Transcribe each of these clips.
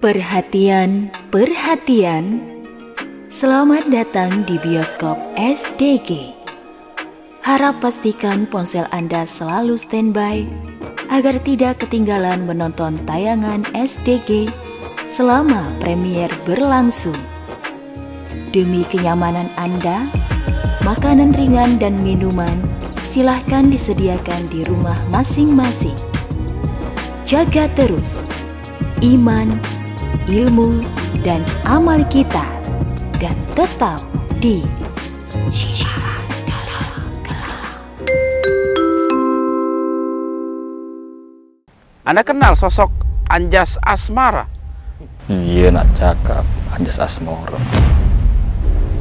Perhatian, perhatian. Selamat datang di bioskop SDG. Harap pastikan ponsel Anda selalu standby agar tidak ketinggalan menonton tayangan SDG selama premier berlangsung. Demi kenyamanan Anda, makanan ringan dan minuman silahkan disediakan di rumah masing-masing. Jaga terus iman, ilmu, dan amal kita, dan tetap di Syiar Dalam Gelap. Anda kenal sosok Anjas Asmara? Iya, nak cakap Anjas Asmara.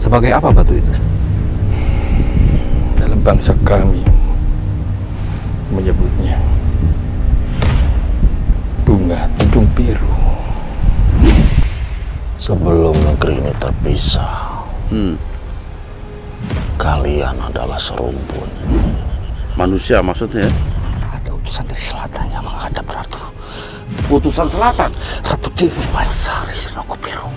Sebagai apa batu itu? Dalam bangsa kami menyebutnya bunga tunjung biru. Sebelum negeri ini terpisah, kalian adalah serumpun. Manusia maksudnya? Ada utusan dari selatan yang menghadap Ratu. Utusan selatan? Ratu Dewi Maesari Nogo Biru.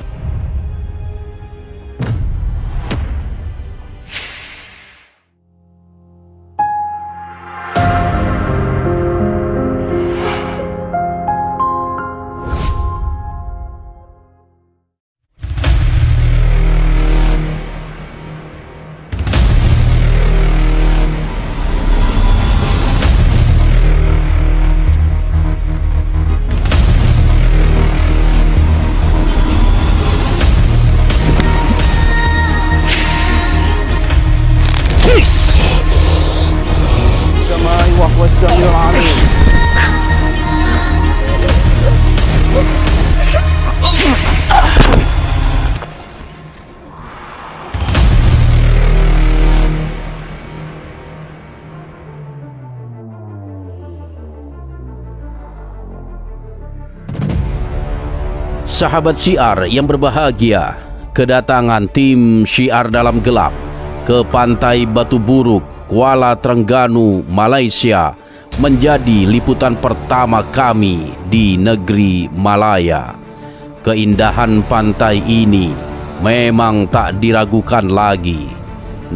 Sahabat Syiar yang berbahagia, kedatangan tim Syiar Dalam Gelap ke Pantai Batu Buruk, Kuala Terengganu, Malaysia menjadi liputan pertama kami di negeri Malaya. Keindahan pantai ini memang tak diragukan lagi.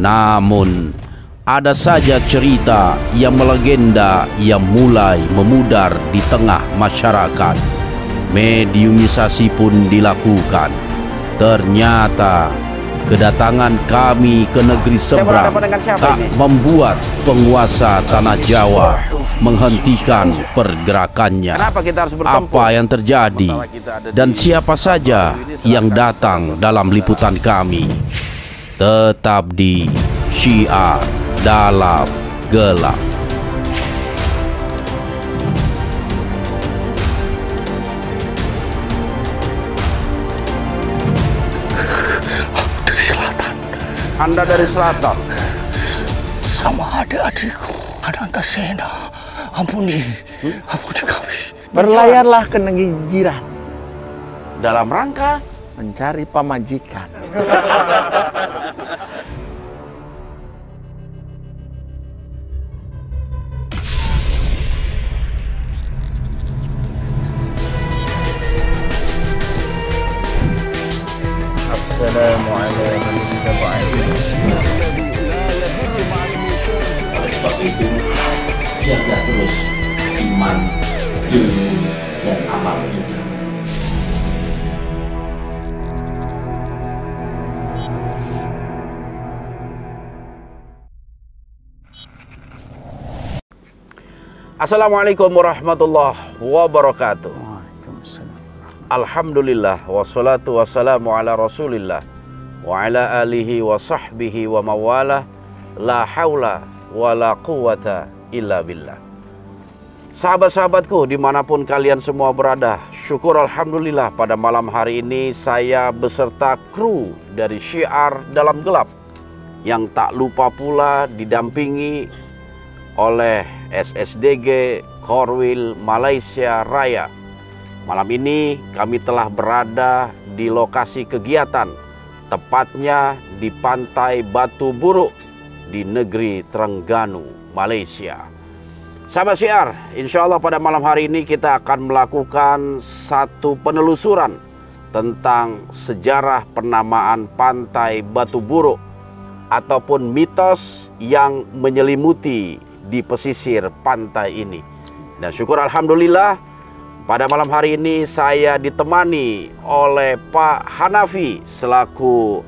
Namun, ada saja cerita yang melegenda yang mulai memudar di tengah masyarakat. Mediumisasi pun dilakukan. Ternyata kedatangan kami ke negeri seberang tak membuat penguasa tanah Jawa menghentikan pergerakannya. Apa yang terjadi dan siapa saja yang datang dalam liputan kami? Tetap di Syiar Dalam Gelap. Anda dari selatan? Sama adik-adikku, Anantasena. Ampuni kami. Berlayarlah ke negeri jiran Dalam rangka mencari pamajikan. Assalamualaikum Oleh sebab itu, jaga terus iman, ilmu, dan amal kita. Assalamualaikum warahmatullahi wabarakatuh. Alhamdulillah, wassalatu wassalamu ala rasulillah wa ala alihi wa sahbihi wa mawalah. La hawla wa la quwata illa billah. Sahabat-sahabatku dimanapun kalian semua berada, syukur alhamdulillah pada malam hari ini saya beserta kru dari Syiar Dalam Gelap yang tak lupa pula didampingi oleh SSDG Korwil Malaysia Raya. Malam ini kami telah berada di lokasi kegiatan, tepatnya di Pantai Batu Buruk di negeri Terengganu, Malaysia. Sahabat Syiar, insya Allah pada malam hari ini kita akan melakukan satu penelusuran tentang sejarah penamaan Pantai Batu Buruk ataupun mitos yang menyelimuti di pesisir pantai ini. Dan syukur alhamdulillah pada malam hari ini saya ditemani oleh Pak Hanafi selaku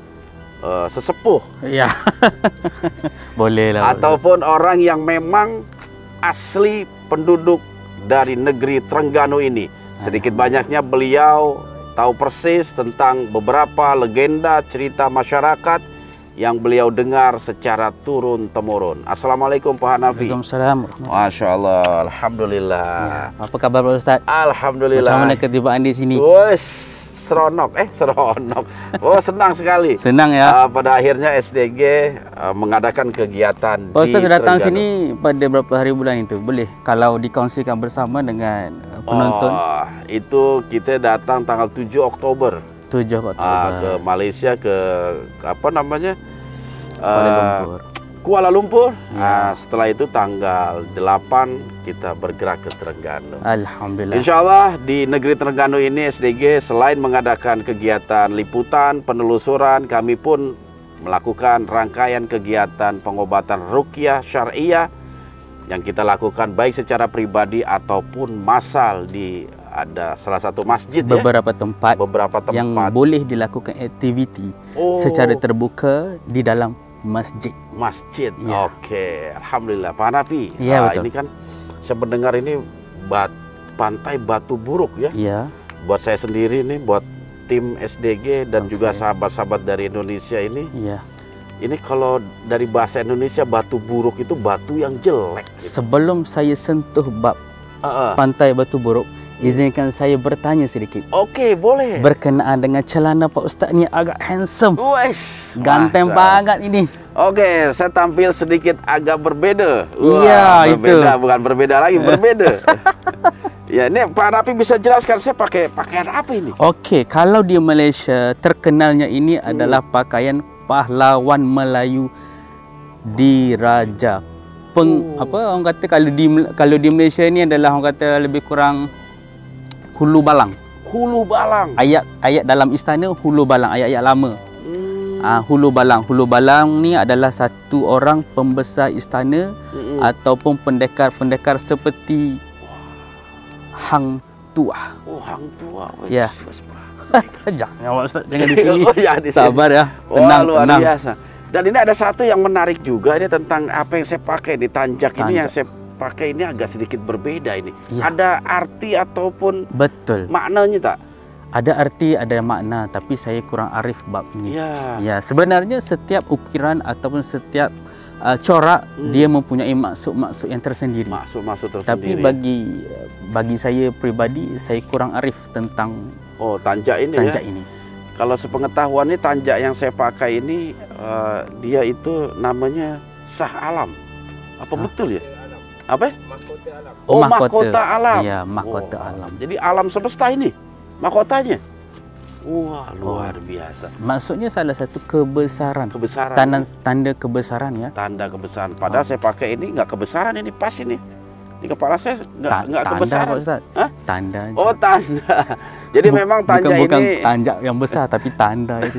sesepuh. Ya. Boleh lah. Ataupun orang yang memang asli penduduk dari negeri Trengganu ini. Sedikit banyaknya beliau tahu persis tentang beberapa legenda cerita masyarakat yang beliau dengar secara turun-temurun. Assalamualaikum Pak Hanafi. Waalaikumsalam. Masya Allah, alhamdulillah. Ya, apa kabar Pak Ustaz? Alhamdulillah. Macam mana ketibaan di sini? Wes, seronok, seronok. Oh, senang sekali. Senang ya. Pada akhirnya SDG mengadakan kegiatan Pak Ustaz di datang Trengganu. sini pada berapa hari bulan itu? Boleh kalau dikongsikan bersama dengan penonton? Oh, itu kita datang tanggal 7 Oktober. 7 Oktober. Ke Malaysia, ke apa namanya? Kuala Lumpur. Kuala Lumpur. Ya. Setelah itu tanggal 8 kita bergerak ke Trengganu. Alhamdulillah. Insya Allah di negeri Trengganu ini SDG selain mengadakan kegiatan liputan, penelusuran, kami pun melakukan rangkaian kegiatan pengobatan ruqyah syariah yang kita lakukan baik secara pribadi ataupun massal di ada salah satu masjid beberapa tempat yang boleh dilakukan aktiviti secara terbuka di dalam masjid. Masjid. Ya. Oke, alhamdulillah Pak Hanafi. Ya, betul. Ini kan saya mendengar ini Pantai Batu Buruk ya. Iya. Buat saya sendiri nih, buat tim SDG dan juga sahabat-sahabat dari Indonesia ini. Iya. Ini kalau dari bahasa Indonesia batu buruk itu batu yang jelek. Gitu. Sebelum saya sentuh bab Pantai Batu Buruk, izinkan saya bertanya sedikit. Oke, boleh. Berkenaan dengan celana Pak Ustaz ni agak handsome. Wes, ganteng banget ini. Oke, saya tampil sedikit agak berbeda. Iya, berbeda, itu. Bukan berbeda lagi, berbeda. Ya, ini Pak Hanafi bisa jelaskan saya pakai pakaian apa ini? Oke, kalau di Malaysia terkenalnya ini adalah pakaian pahlawan Melayu diraja. Apa orang kata kalau di Malaysia ini adalah orang kata lebih kurang hulu balang. Hulu balang. Ayat dalam istana hulu balang, ayat-ayat lama. Hulu balang. Hulu balang ni adalah satu orang pembesar istana ataupun pendekar-pendekar seperti Hang Tuah. Oh, Hang Tuah. Ya. Jangan Ustaz, jangan di sini. Ya, di Sabar sini. ya. Tenang, luar tenang. biasa. Dan ini ada satu yang menarik juga ini tentang apa yang saya pakai di tanjak ini, yang saya pakai ini agak sedikit berbeda ini. Ya. Ada arti ataupun betul maknanya tak? Ada arti, ada makna, tapi saya kurang arif bab ini. Ya. Ya, sebenarnya setiap ukiran ataupun setiap corak dia mempunyai maksud-maksud yang tersendiri. Maksud-maksud Tapi tersendiri. bagi saya pribadi, saya kurang arif tentang tanjak ini tanjak ya. ini. Kalau sepengetahuan ini tanjak yang saya pakai ini dia itu namanya Shah Alam. Apa betul ya? Apa? Mahkota alam. Iya, mahkota alam. Jadi alam semesta ini mahkotanya. Wah, luar biasa. Maksudnya salah satu kebesaran. Kebesaran. Tanda kebesaran ya. Tanda kebesaran. Padahal saya pakai ini nggak kebesaran, ini pas ini. Di kepala saya nggak kebesaran. Hah? Tanda. Oh, tanda. Jadi memang tanda bukan ini tanda yang besar, tapi tanda itu.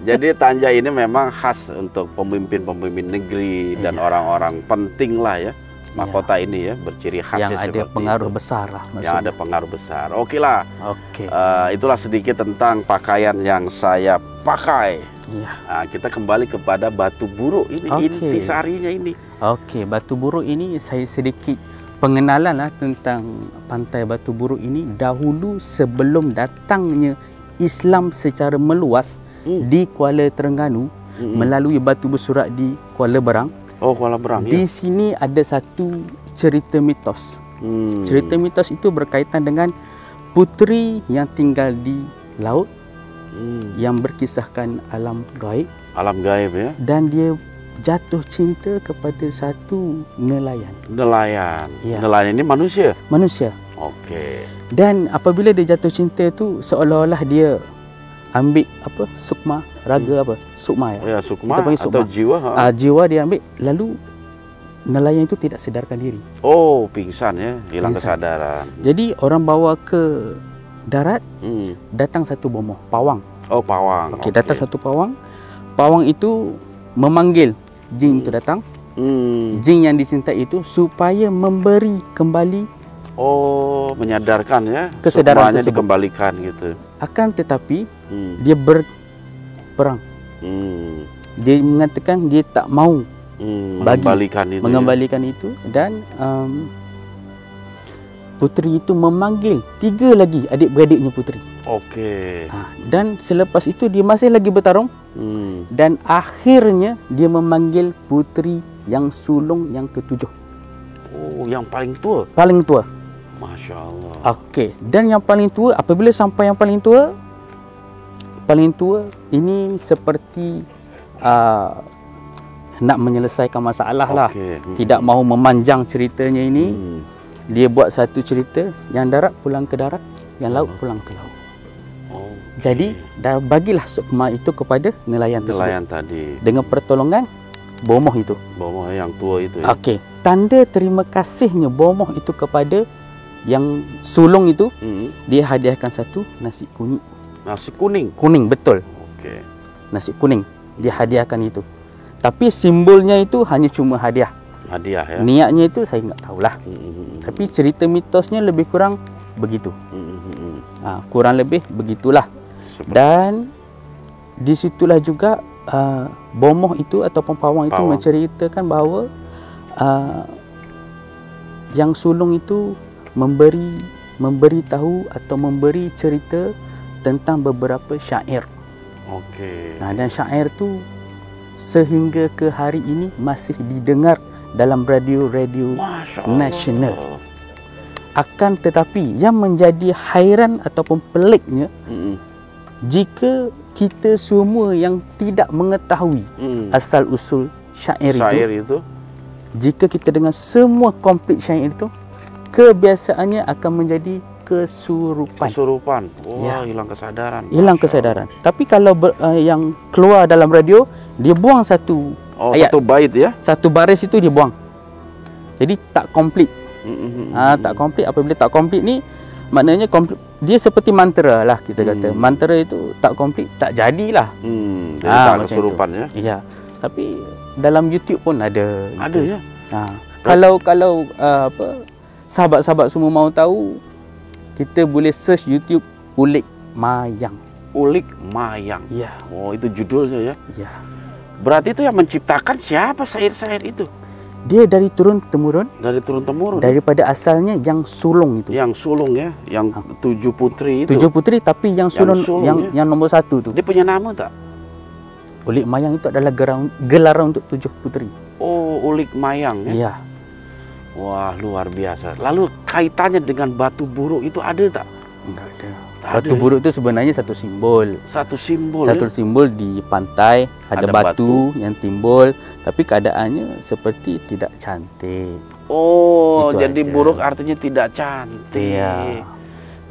Jadi tanda ini memang khas untuk pemimpin-pemimpin negeri dan orang-orang penting lah ya. Mahkota ini ya berciri khasnya yang ada pengaruh besar lah. Yang ada pengaruh besar. Oke lah. Oke. Itulah sedikit tentang pakaian yang saya pakai. Iya. Nah, kita kembali kepada Batu Buruk ini, intisarinya ini. Oke, Batu Buruk ini saya sedikit pengenalan lah tentang Pantai Batu Buruk ini. Dahulu sebelum datangnya Islam secara meluas di Kuala Terengganu melalui Batu Bersurat di Kuala Berang. Oh, Kuala Berang. Di sini ada satu cerita mitos. Cerita mitos itu berkaitan dengan puteri yang tinggal di laut yang berkisahkan alam gaib. Alam gaib ya. Dan dia jatuh cinta kepada satu nelayan. Nelayan. Ya. Nelayan ini manusia. Manusia. Okey. Dan apabila dia jatuh cinta tu seolah-olah dia ambil apa raga apa sukma ya. Ya, sukma Kita panggil atau sukma. jiwa. Jiwa dia ambil lalu nelayan itu tidak sedarkan diri. Oh, pingsan ya, hilang Pingsan. kesadaran. Jadi orang bawa ke darat, datang satu bomoh, pawang. Oh, pawang. Okey, datang satu pawang. Pawang itu memanggil jin itu datang. Jin yang dicintai itu supaya memberi kembali Menyadarkan ya. Kesedaran Semuanya tersebut. dikembalikan gitu. Akan tetapi dia berperang. Dia mengatakan dia tak mau mengembalikan itu dan puteri itu memanggil 3 lagi adik-beradiknya puteri. Okey. Dan selepas itu dia masih lagi bertarung dan akhirnya dia memanggil puteri yang sulung yang ke-7. Oh, yang paling tua. Paling tua. Masya Allah. Okey, dan yang paling tua, apabila sampai yang paling tua ini seperti nak menyelesaikan masalah lah. Tidak mahu memanjang ceritanya ini. Dia buat satu cerita, yang darat pulang ke darat, yang laut pulang ke laut. Jadi dah bagilah sukma itu kepada nelayan tersebut. Nelayan tadi. Dengan pertolongan bomoh itu. Bomoh yang tua itu ya. Okey, tanda terima kasihnya bomoh itu kepada yang sulung itu, dia hadiahkan satu nasi kuning. Nasi kuning. Kuning, betul. Okey. Nasi kuning. Dia hadiahkan itu. Tapi simbolnya itu hanya cuma hadiah. Hadiah ya. Niatnya itu saya enggak tahulah. Tapi cerita mitosnya lebih kurang begitu. Kurang lebih begitulah. Dan disitulah juga bomoh itu ataupun pawang itu menceritakan bahawa yang sulung itu memberi tahu atau memberi cerita tentang beberapa syair. Okey. Dan syair tu sehingga ke hari ini masih didengar dalam radio-radio nasional. Akan tetapi yang menjadi hairan ataupun peliknya, jika kita semua yang tidak mengetahui asal usul syair itu, jika kita dengar semua komplit syair itu, kebiasaannya akan menjadi kesurupan. Wah, hilang kesadaran. Hilang kesadaran. Tapi kalau yang keluar dalam radio, dia buang satu ayat. Satu bait ya. Satu baris itu dia buang. Jadi tak komplit. Tak komplit. Apabila tak komplit ni, maknanya komplit, dia seperti mantra lah kita kata. Mantra itu tak komplit, tak jadilah. Jadi tak kesurupan ya. Ya. Tapi dalam YouTube pun ada. Ada ya. Kalau sahabat-sahabat semua mau tahu, kita boleh search YouTube Ulik Mayang. Ulik Mayang. Ya. Oh, itu judulnya ya. Ya. Berarti itu yang menciptakan siapa syair-syair itu? Dia dari turun-temurun. Dari turun-temurun. Daripada asalnya yang sulung itu. Yang sulung ya, yang 7 putri itu. 7 putri tapi yang sulung yang nombor 1 tu. Dia punya nama tak? Ulik Mayang itu adalah gelaran untuk 7 putri. Oh, Ulik Mayang ya. Ya. Wah, luar biasa. Lalu kaitannya dengan batu buruk itu ada tak? Enggak ada. Tak Batu ada, buruk itu sebenarnya satu simbol. Satu simbol. Satu simbol di pantai ada batu yang timbul, tapi keadaannya seperti tidak cantik. Oh, itu jadi aja. buruk artinya tidak cantik. Iya.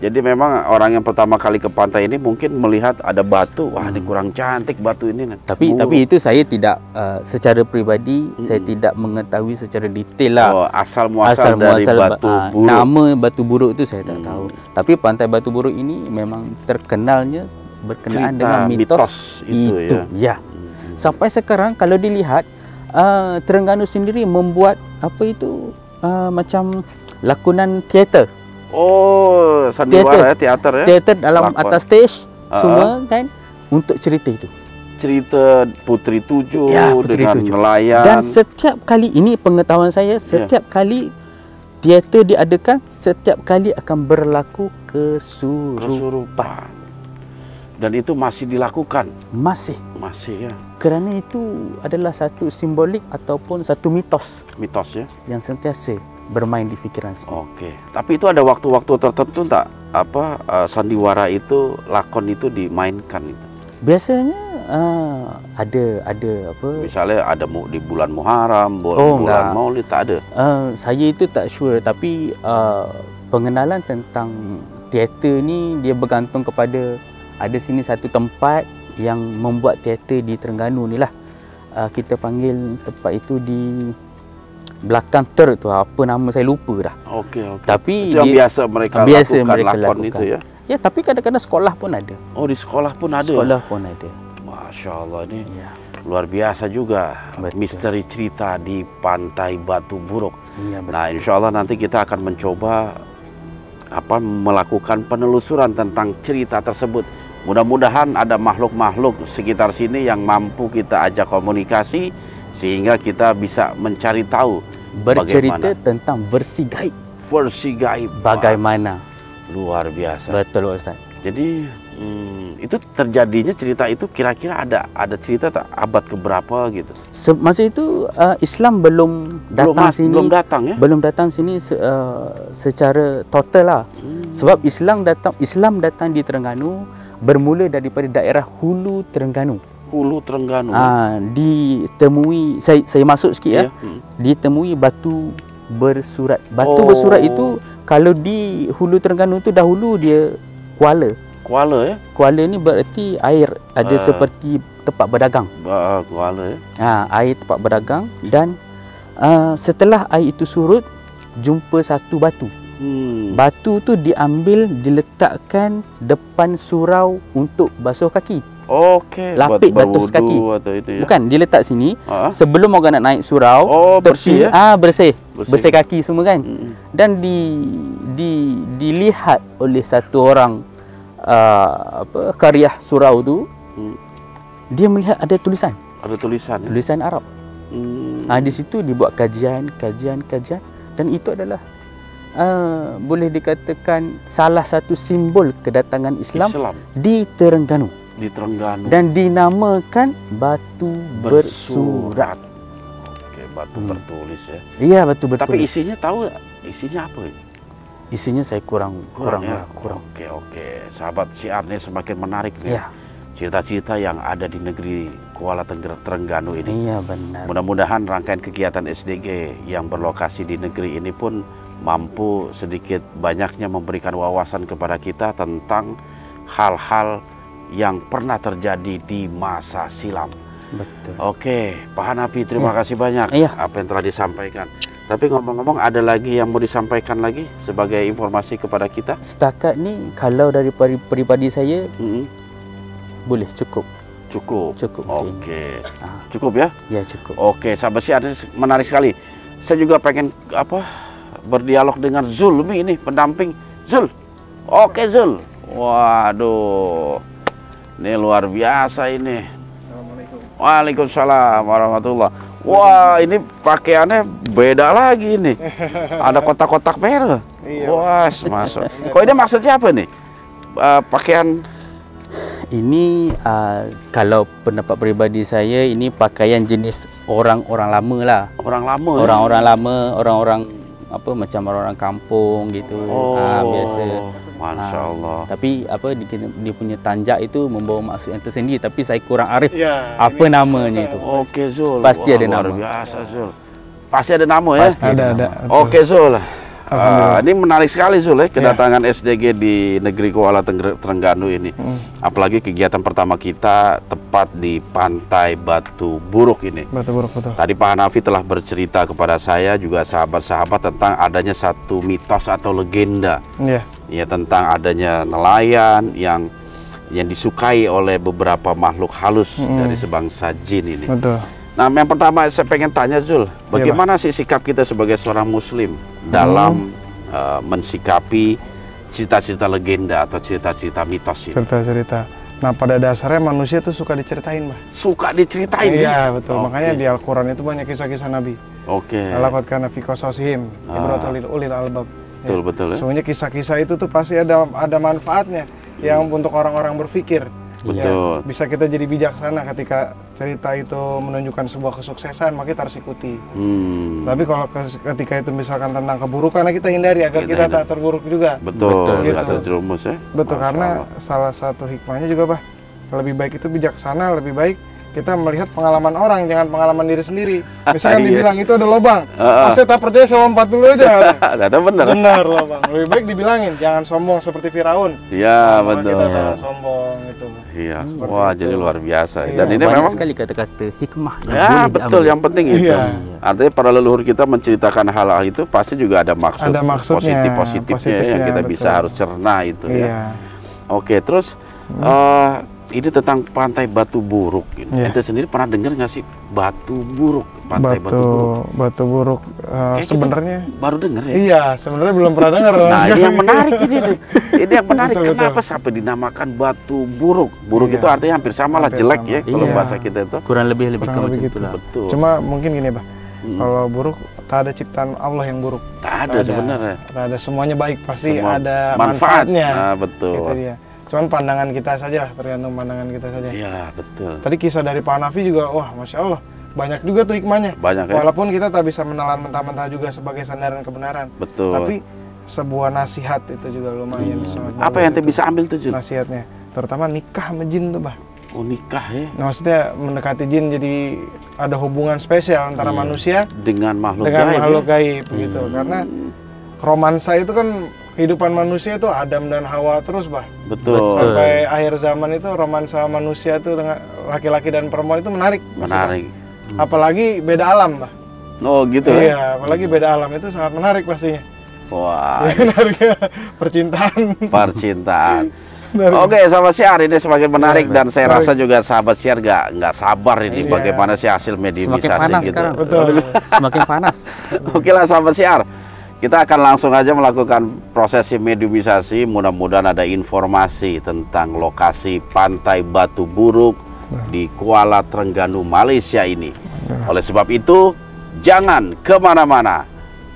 Jadi memang orang yang pertama kali ke pantai ini mungkin melihat ada batu, wah ini kurang cantik batu ini. Tapi itu saya tidak secara peribadi saya tidak mengetahui secara detail lah. Oh, asal muasal dari batu buruk. Nama batu buruk itu saya tak tahu. Tapi pantai Batu Buruk ini memang terkenalnya berkenaan Cerita dengan mitos itu ya. Sampai sekarang kalau dilihat Terengganu sendiri membuat apa itu macam lakonan teater. Oh, sandiwara teater ya. Teater dalam atas stage semua kan untuk cerita itu. Cerita Putri 7 Putri dengan 7. nelayan. Dan setiap kali ini pengetahuan saya, setiap kali teater diadakan, setiap kali akan berlaku kesurupan. Dan itu masih dilakukan. Masih ya. Kerana itu adalah satu simbolik ataupun satu mitos ya yang sentiasa bermain di fikiran saya. Oke. Tapi itu ada waktu-waktu tertentu tak sandiwara itu, lakon itu dimainkan itu? Biasanya ada apa? Misalnya ada di bulan Muharram, bulan Maulid, tak ada? Saya itu tak sure, tapi pengenalan tentang teater ni dia bergantung kepada ada sini satu tempat yang membuat teater di Terengganu ni lah. Kita panggil tempat itu di belakang tu apa nama saya lupa dah. Okey. Tapi itu yang biasa mereka lakukan itu ya. Ya, tapi kadang-kadang sekolah pun ada. Oh, di sekolah pun ada. Sekolah pun ada. Masya Allah, ini Ya. luar biasa juga. Betul. Misteri cerita di Pantai Batu Buruk. Iya, betul. Nah, insya Allah nanti kita akan mencoba melakukan penelusuran tentang cerita tersebut. Mudah-mudahan ada makhluk-makhluk sekitar sini yang mampu kita ajak komunikasi sehingga kita bisa mencari tahu Bercerita tentang versi gaib. versi gaib. Bagaimana? Luar biasa. Betul, Ustaz. Jadi itu terjadinya cerita itu kira-kira ada cerita tak abad keberapa gitu? Masa itu Islam belum datang sini. Belum datang ya? Belum datang sini secara total lah. Sebab Islam datang di Terengganu bermula daripada daerah Hulu Terengganu. Hulu Terengganu. Ditemui saya masuk sikit ya. Ditemui batu bersurat. Batu bersurat itu kalau di Hulu Terengganu tu dahulu dia kuala. Kuala ya? Kuala ni berarti air ada seperti tempat berdagang. Kuala ya. Air tempat berdagang dan setelah air itu surut jumpa satu batu. Batu tu diambil diletakkan depan surau untuk basuh kaki. Okey. Lapik batu kaki. Ya? Bukan, diletak sini sebelum orang nak naik surau. Bersih ya? Bersih kaki semua kan. Dan dilihat oleh satu orang karya surau tu. Dia melihat ada tulisan. Ada tulisan. Ya? Tulisan Arab. Di situ dibuat kajian dan itu adalah boleh dikatakan salah satu simbol kedatangan Islam. Di Terengganu. Dan dinamakan batu bersurat. Okey, batu bertulis ya. Iya, batu bertulis. Tapi isinya tahu tak? Isinya apa? Isinya saya kurang. Okey. Sahabat Syiar ini semakin menarik nih. Iya. Cerita-cerita yang ada di negeri Kuala Terengganu ini. Iya, benar. Mudah-mudahan rangkaian kegiatan SDG yang berlokasi di negeri ini pun mampu sedikit banyaknya memberikan wawasan kepada kita tentang hal-hal yang pernah terjadi di masa silam. Betul. Oke, Pak Hanafi, terima kasih banyak apa yang telah disampaikan. Tapi ngomong-ngomong, ada lagi yang mau disampaikan lagi sebagai informasi kepada kita? Setakat ni kalau dari pribadi saya boleh cukup. Cukup. Oke. Cukup ya? Ya, cukup. Oke, sahabat Syiar, menarik sekali. Saya juga pengen berdialog dengan Zul ini, pendamping Zul. Oke, Zul. Waduh. Ini luar biasa ini. Assalamualaikum. Waalaikumsalam warahmatullahi. Wah, ini pakaiannya beda lagi ini. Ada kotak-kotak merah. Iya. Wah, masuk. Kok ini maksudnya apa nih? Pakaian ini kalau pendapat pribadi saya, ini pakaian jenis orang-orang lama lah. Orang lama. Orang-orang lama, orang-orang macam orang kampung gitu. Biasa. Masya Allah. Tapi dia punya tanjak itu membawa maksud yang tersendiri, tapi saya kurang arif apa namanya itu. Oke, Zul. Pasti ada nama. Luar biasa, Zul. Pasti ada nama ya? Pasti ada. Oke, Zul. Ini menarik sekali, Zul, kedatangan SDG di negeri Kuala Terengganu ini. Apalagi kegiatan pertama kita tepat di Pantai Batu Buruk ini. Batu Buruk, betul. Tadi Pak Hanafi telah bercerita kepada saya juga sahabat-sahabat tentang adanya satu mitos atau legenda. Ya, tentang adanya nelayan yang disukai oleh beberapa makhluk halus dari sebangsa jin ini. Betul. Nah, yang pertama saya pengen tanya, Zul, bagaimana sih sikap kita sebagai seorang Muslim dalam mensikapi cerita-cerita legenda atau cerita-cerita mitos ini? Cerita-cerita. Nah, pada dasarnya manusia tuh suka diceritain, Mbah. Suka diceritain? Iya, betul. Makanya di Al-Quran itu banyak kisah-kisah Nabi. Laqad kana fi qasasihim ibratul lil ulil albab. Betul ya. Sebenarnya kisah-kisah itu tuh pasti ada manfaatnya yang untuk orang-orang berpikir. Betul. Ya, bisa kita jadi bijaksana ketika cerita itu menunjukkan sebuah kesuksesan, maka kita harus ikuti. Tapi kalau ketika itu misalkan tentang keburukan, kita hindari agar kita tak terburuk juga. Betul. Nggak terjerumus ya. Betul, karena salah satu hikmahnya juga, Bah, lebih baik itu bijaksana, lebih baik kita melihat pengalaman orang, jangan pengalaman diri sendiri. Misalkan Iya. dibilang itu ada lobang, saya tak percaya, saya lompat dulu aja. Ada bener. Benar lobang. Lebih baik dibilangin, jangan sombong seperti Firaun. Iya, Maka betul. Kita tak sombong itu. Iya. Seperti Wah, itu. jadi luar biasa. Iya. Dan ini Banyak memang sekali kata-kata hikmah yang ya boleh betul, diambil. yang penting itu. Iya. Artinya para leluhur kita menceritakan hal-hal itu pasti juga ada maksud, Ada maksudnya, positifnya yang kita bisa betul. harus cerna itu ya. Iya. Oke, terus ini tentang Pantai Batu Buruk. Iya. Ente sendiri pernah dengar nggak sih Batu Buruk, Pantai Batu Buruk? Batu buruk Kayak kita sebenarnya. baru dengar ya. Iya, sebenarnya belum pernah dengar. Nah, ini yang menarik ini nih. Ini yang menarik. Betul, Kenapa betul. sampai dinamakan Batu Buruk? Buruk Iya. itu artinya hampir sama lah, Hampir jelek sama. ya kalau Iya. bahasa kita itu. Kurang lebih Kurang macam lebih itu gitu. lah. Betul. Cuma mungkin gini, Bah. Kalau buruk, tak ada ciptaan Allah yang buruk. Tak ada sebenarnya. Tak ada, semuanya baik, pasti Semua ada manfaat. manfaatnya. Ah, betul. Itu dia. Cuman pandangan kita saja lah, tergantung pandangan kita saja. Iya, betul. Tadi kisah dari Pak Hanafi juga, wah Masya Allah, banyak juga tuh hikmahnya. Banyak ya. Walaupun kita tak bisa menelan mentah-mentah juga sebagai sandaran kebenaran. Betul. Tapi sebuah nasihat itu juga lumayan. sangat Apa bagus yang ente itu. bisa ambil tuh, Jun? Nasihatnya, terutama nikah sama jin tuh, Bah. Oh, nikah ya. Nah, maksudnya mendekati jin jadi ada hubungan spesial antara manusia Dengan makhluk dengan gaib. makhluk ya? gaib gitu. Karena romansa itu kan kehidupan manusia itu Adam dan Hawa terus, Bah. Betul. Sampai akhir zaman itu romansa manusia itu dengan laki-laki dan perempuan itu menarik. Menarik. Apalagi beda alam, Bah. Oh, gitu ya. Iya, apalagi beda alam itu sangat menarik pastinya. Wah, Menarik ya, percintaan. percintaan. Menarik. Oke, sahabat Syiar, ini semakin menarik Iya, dan saya menarik. rasa juga sahabat Syiar nggak sabar ini Iya. bagaimana sih hasil Semakin mediumisasi panas gitu. sekarang. Betul. Semakin panas. Oke lah sahabat Syiar, kita akan langsung aja melakukan prosesi mediumisasi. Mudah-mudahan ada informasi tentang lokasi Pantai Batu Buruk di Kuala Terengganu, Malaysia ini. Oleh sebab itu, jangan kemana-mana,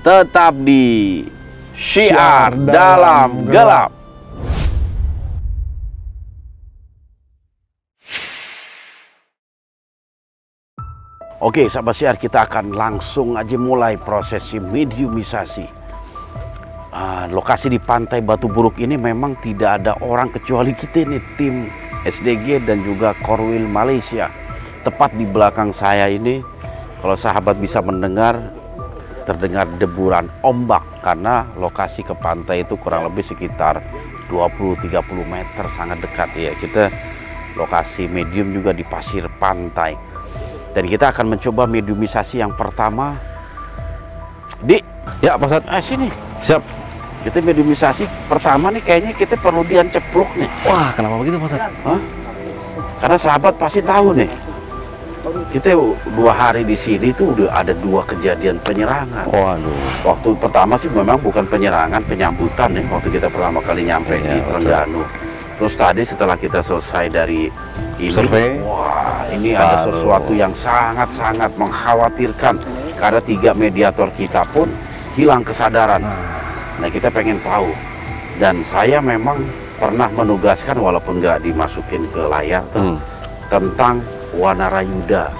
tetap di Syiar dalam Gelap. Oke, sahabat Syiar, kita akan langsung aja mulai prosesi mediumisasi. Lokasi di Pantai Batu Buruk ini memang tidak ada orang kecuali kita nih, tim SDG dan juga Korwil Malaysia. Tepat di belakang saya ini, kalau sahabat bisa mendengar, terdengar deburan ombak karena lokasi ke pantai itu kurang lebih sekitar 20-30 meter, sangat dekat ya. Kita lokasi medium juga di pasir pantai. Dan kita akan mencoba mediumisasi yang pertama. Di, Ya, Pak Ustadz. sini. Siap. Kita mediumisasi pertama nih kayaknya kita perlu dian ceplok nih. Wah, kenapa begitu, Pak Ustadz? Hah? Karena sahabat pasti tahu nih. Kita 2 hari di sini tuh udah ada 2 kejadian penyerangan. Waduh. Waktu pertama sih memang bukan penyerangan, penyambutan nih waktu kita pertama kali nyampe Iya, di Terengganu. Terus tadi setelah kita selesai dari ini, Survei. wah ini ada Baru. sesuatu yang sangat-sangat mengkhawatirkan karena 3 mediator kita pun hilang kesadaran. Nah kita pengen tahu, dan saya memang pernah menugaskan walaupun nggak dimasukin ke layar tuh, tentang Wanarayuda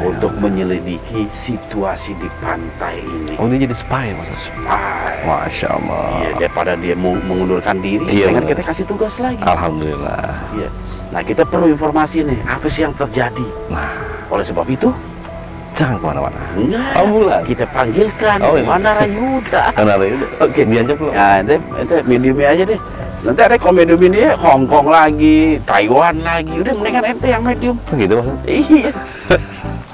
untuk menyelidiki situasi di pantai ini. Oh, dia jadi spy, Pak Ustadz. Spy. Masya Allah. Iya, daripada dia mengundurkan diri, Iya, dengan benar. kita kasih tugas lagi. Alhamdulillah. Iya. Nah, kita perlu informasi nih, apa sih yang terjadi? Nah, Oleh sebab itu, jangan kemana-mana. enggak, Bulan. kita panggilkan Oh, iya. Wanarayuda. Kenapa ya? Oke. Diancam belum? Ya, itu mediumnya aja deh. Nanti ada kalau medium ini Hong Kong lagi, Taiwan lagi. Udah mendingan ente yang medium. Begitu, Pak Ustadz. Iya.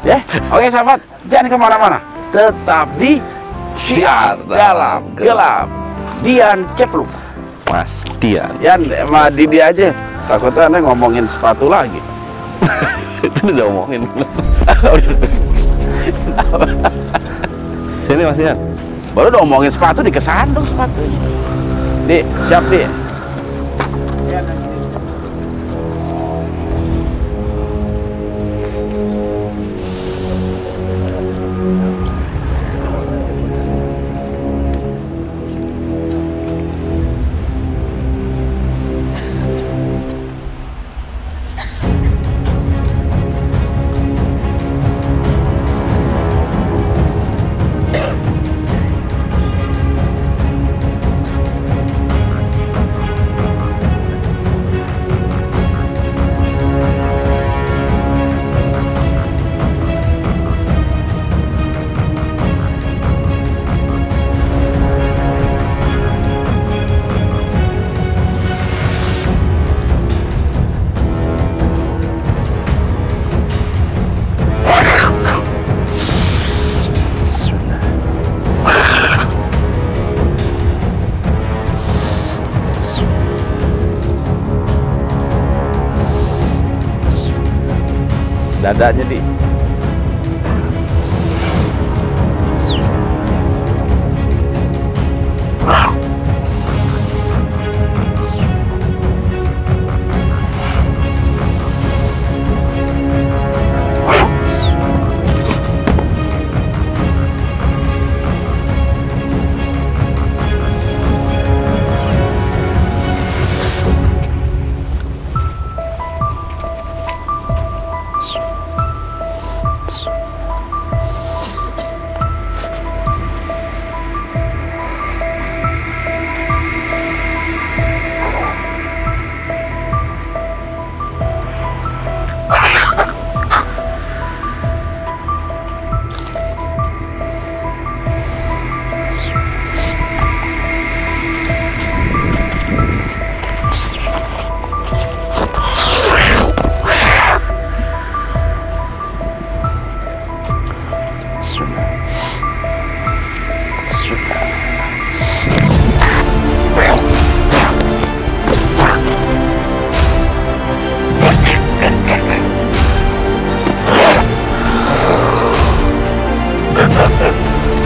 Ya, oke sahabat, jangan kemana-mana. Tetap di Syiar dalam Gelap. Dian Cepluk. Mas Dian. Yan, sama Didi aja. Takutnya anda ngomongin sepatu lagi. Itu udah omongin. Sini, Mas Dian. Baru udah ngomongin sepatu, dikesandung sepatunya. Di, siap di. dadanya di.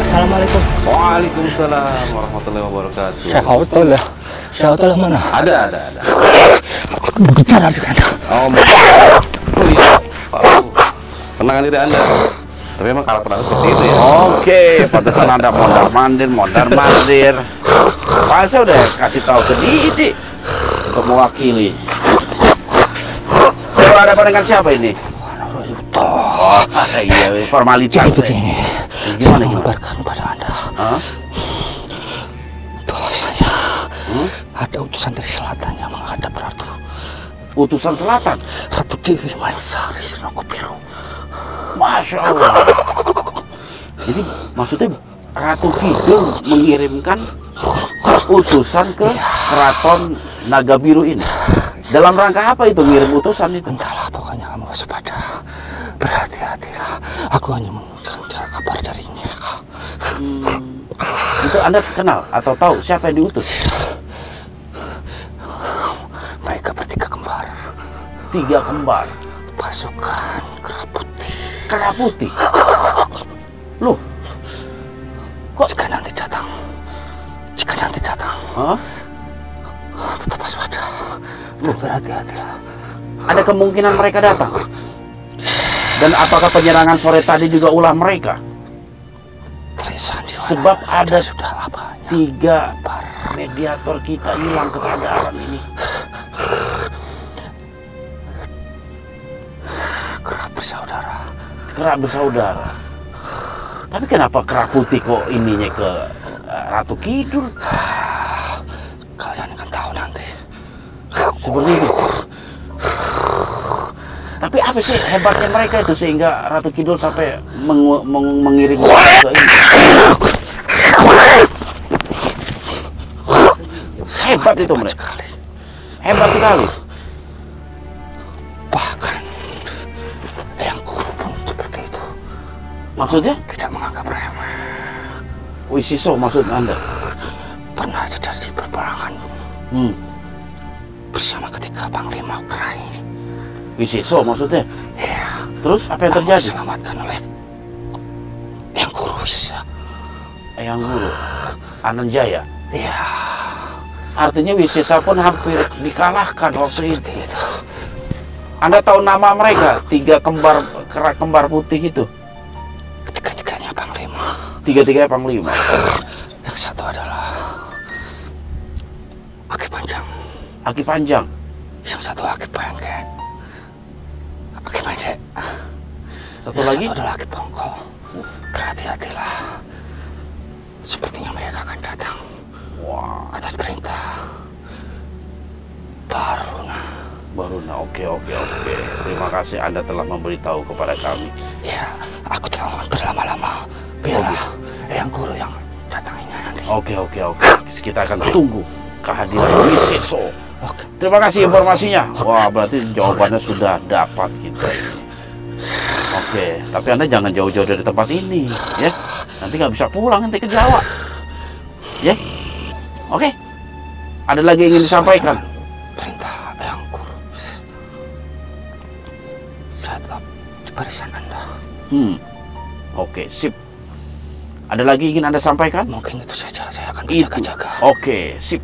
Assalamualaikum. Waalaikumsalam warahmatullahi wabarakatuh. Syekh Autul mana? Ada. Aku berbicara dengan Anda. Oh iya. Tenangkan diri Anda. Tapi emang karakter Anda seperti itu ya. Oke, pantesan Anda mondar-mandir. Pak, saya udah kasih tahu ke Didi untuk mewakili. Saya berhadapan dengan siapa ini? Oh, iya, formalitas. Jadi begini, saya mengabarkan pada Anda bahwasanya ada utusan dari selatan yang menghadap Ratu. Utusan selatan? Ratu Dewi Maesari Nogobiru. Masya Allah. Jadi maksudnya Ratu Kidul mengirimkan utusan ke keraton Naga Biru ini. Dalam rangka apa itu ngirim utusan itu? Entahlah, pokoknya kamu waspada. Berhati-hatilah. Aku hanya mendengar kabar darinya. Itu Anda kenal atau tahu siapa yang diutus? Mereka bertiga kembar. 3 kembar. Pasukan Kera Putih. Kera Putih? Loh? Kok? Jika nanti datang. Hah? Tetap waspada. Dan berhati-hatilah. Ada kemungkinan mereka datang? Dan apakah penyerangan sore tadi juga ulah mereka? Sebab ada sudah abahnya 3 mediator kita hilang kesadaran ini. Kera bersaudara. Tapi kenapa Kera Putih kok ininya ke Ratu Kidul? Kalian akan tahu nanti. Seperti itu. Tapi apa sih hebatnya mereka itu sehingga Ratu Kidul sampai mengirim ke ini? Hebat itu mereka. Hebat sekali. Bahkan Eyang Guru pun seperti itu. Maksudnya? Tidak menganggap remeh. Wisiso maksud Anda? Pernah sedang di peperangan bersama ketiga Panglima Kera ini. Wisiso maksudnya? Ya. Terus apa yang terjadi? Diselamatkan oleh Eyang Guru Wisiso. Eyang Guru? Ananjaya? Iya. Artinya Wisiso pun hampir dikalahkan waktu itu. Anda tahu nama mereka? 3 kera kembar putih itu? Tiga-tiganya Panglima. 3-3 Panglima. Yang satu adalah Aki Panjang. Aki Panjang. Yang satu Aki Pendek. Aki Pendek. Satu lagi? Satu adalah Aki Bongkol. Berhati-hatilah. Sepertinya mereka akan datang. Wah. Atas perintah Baruna. Oke. Terima kasih Anda telah memberitahu kepada kami. Ya, aku telah berlama-lama. Biarlah Eyang Guru yang datang ini nanti. Oke. Kita akan tunggu kehadiran Wisiso. Terima kasih informasinya. Wah, berarti jawabannya sudah dapat kita ini. Oke, tapi Anda jangan jauh-jauh dari tempat ini, ya. Nanti nggak bisa pulang nanti ke Jawa. Ya. Oke. Ada lagi yang ingin disampaikan? Perintah Eyang Guru. Saya tetap barisan Anda. Oke, sip. Ada lagi ingin Anda sampaikan? Mungkin itu saja, saya akan berjaga-jaga. Oke, sip.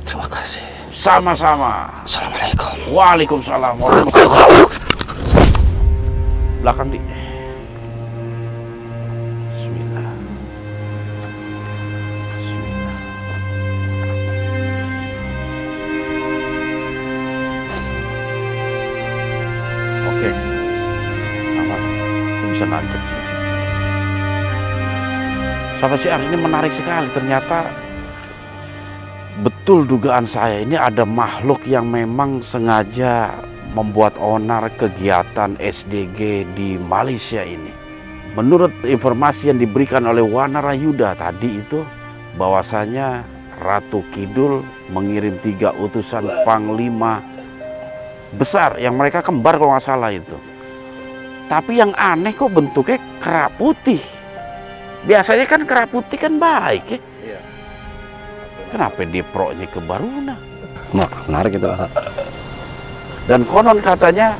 Terima kasih. Sama-sama. Assalamualaikum. Waalaikumsalam warahmatullahi wabarakatuh. Belakang di. Bismillah. Bismillah. Oke. Aman. Bisa nangkep. Sahabat Syiar, ini menarik sekali. Ternyata betul dugaan saya, ini ada makhluk yang memang sengaja membuat onar kegiatan SDG di Malaysia ini. Menurut informasi yang diberikan oleh Wanarayuda tadi itu, bahwasanya Ratu Kidul mengirim 3 utusan panglima besar yang mereka kembar kalau nggak salah itu. Tapi yang aneh kok bentuknya kera putih. Biasanya kan kera putih kan baik ya. Kenapa diproknya ke Baruna? Menarik itu. Dan konon katanya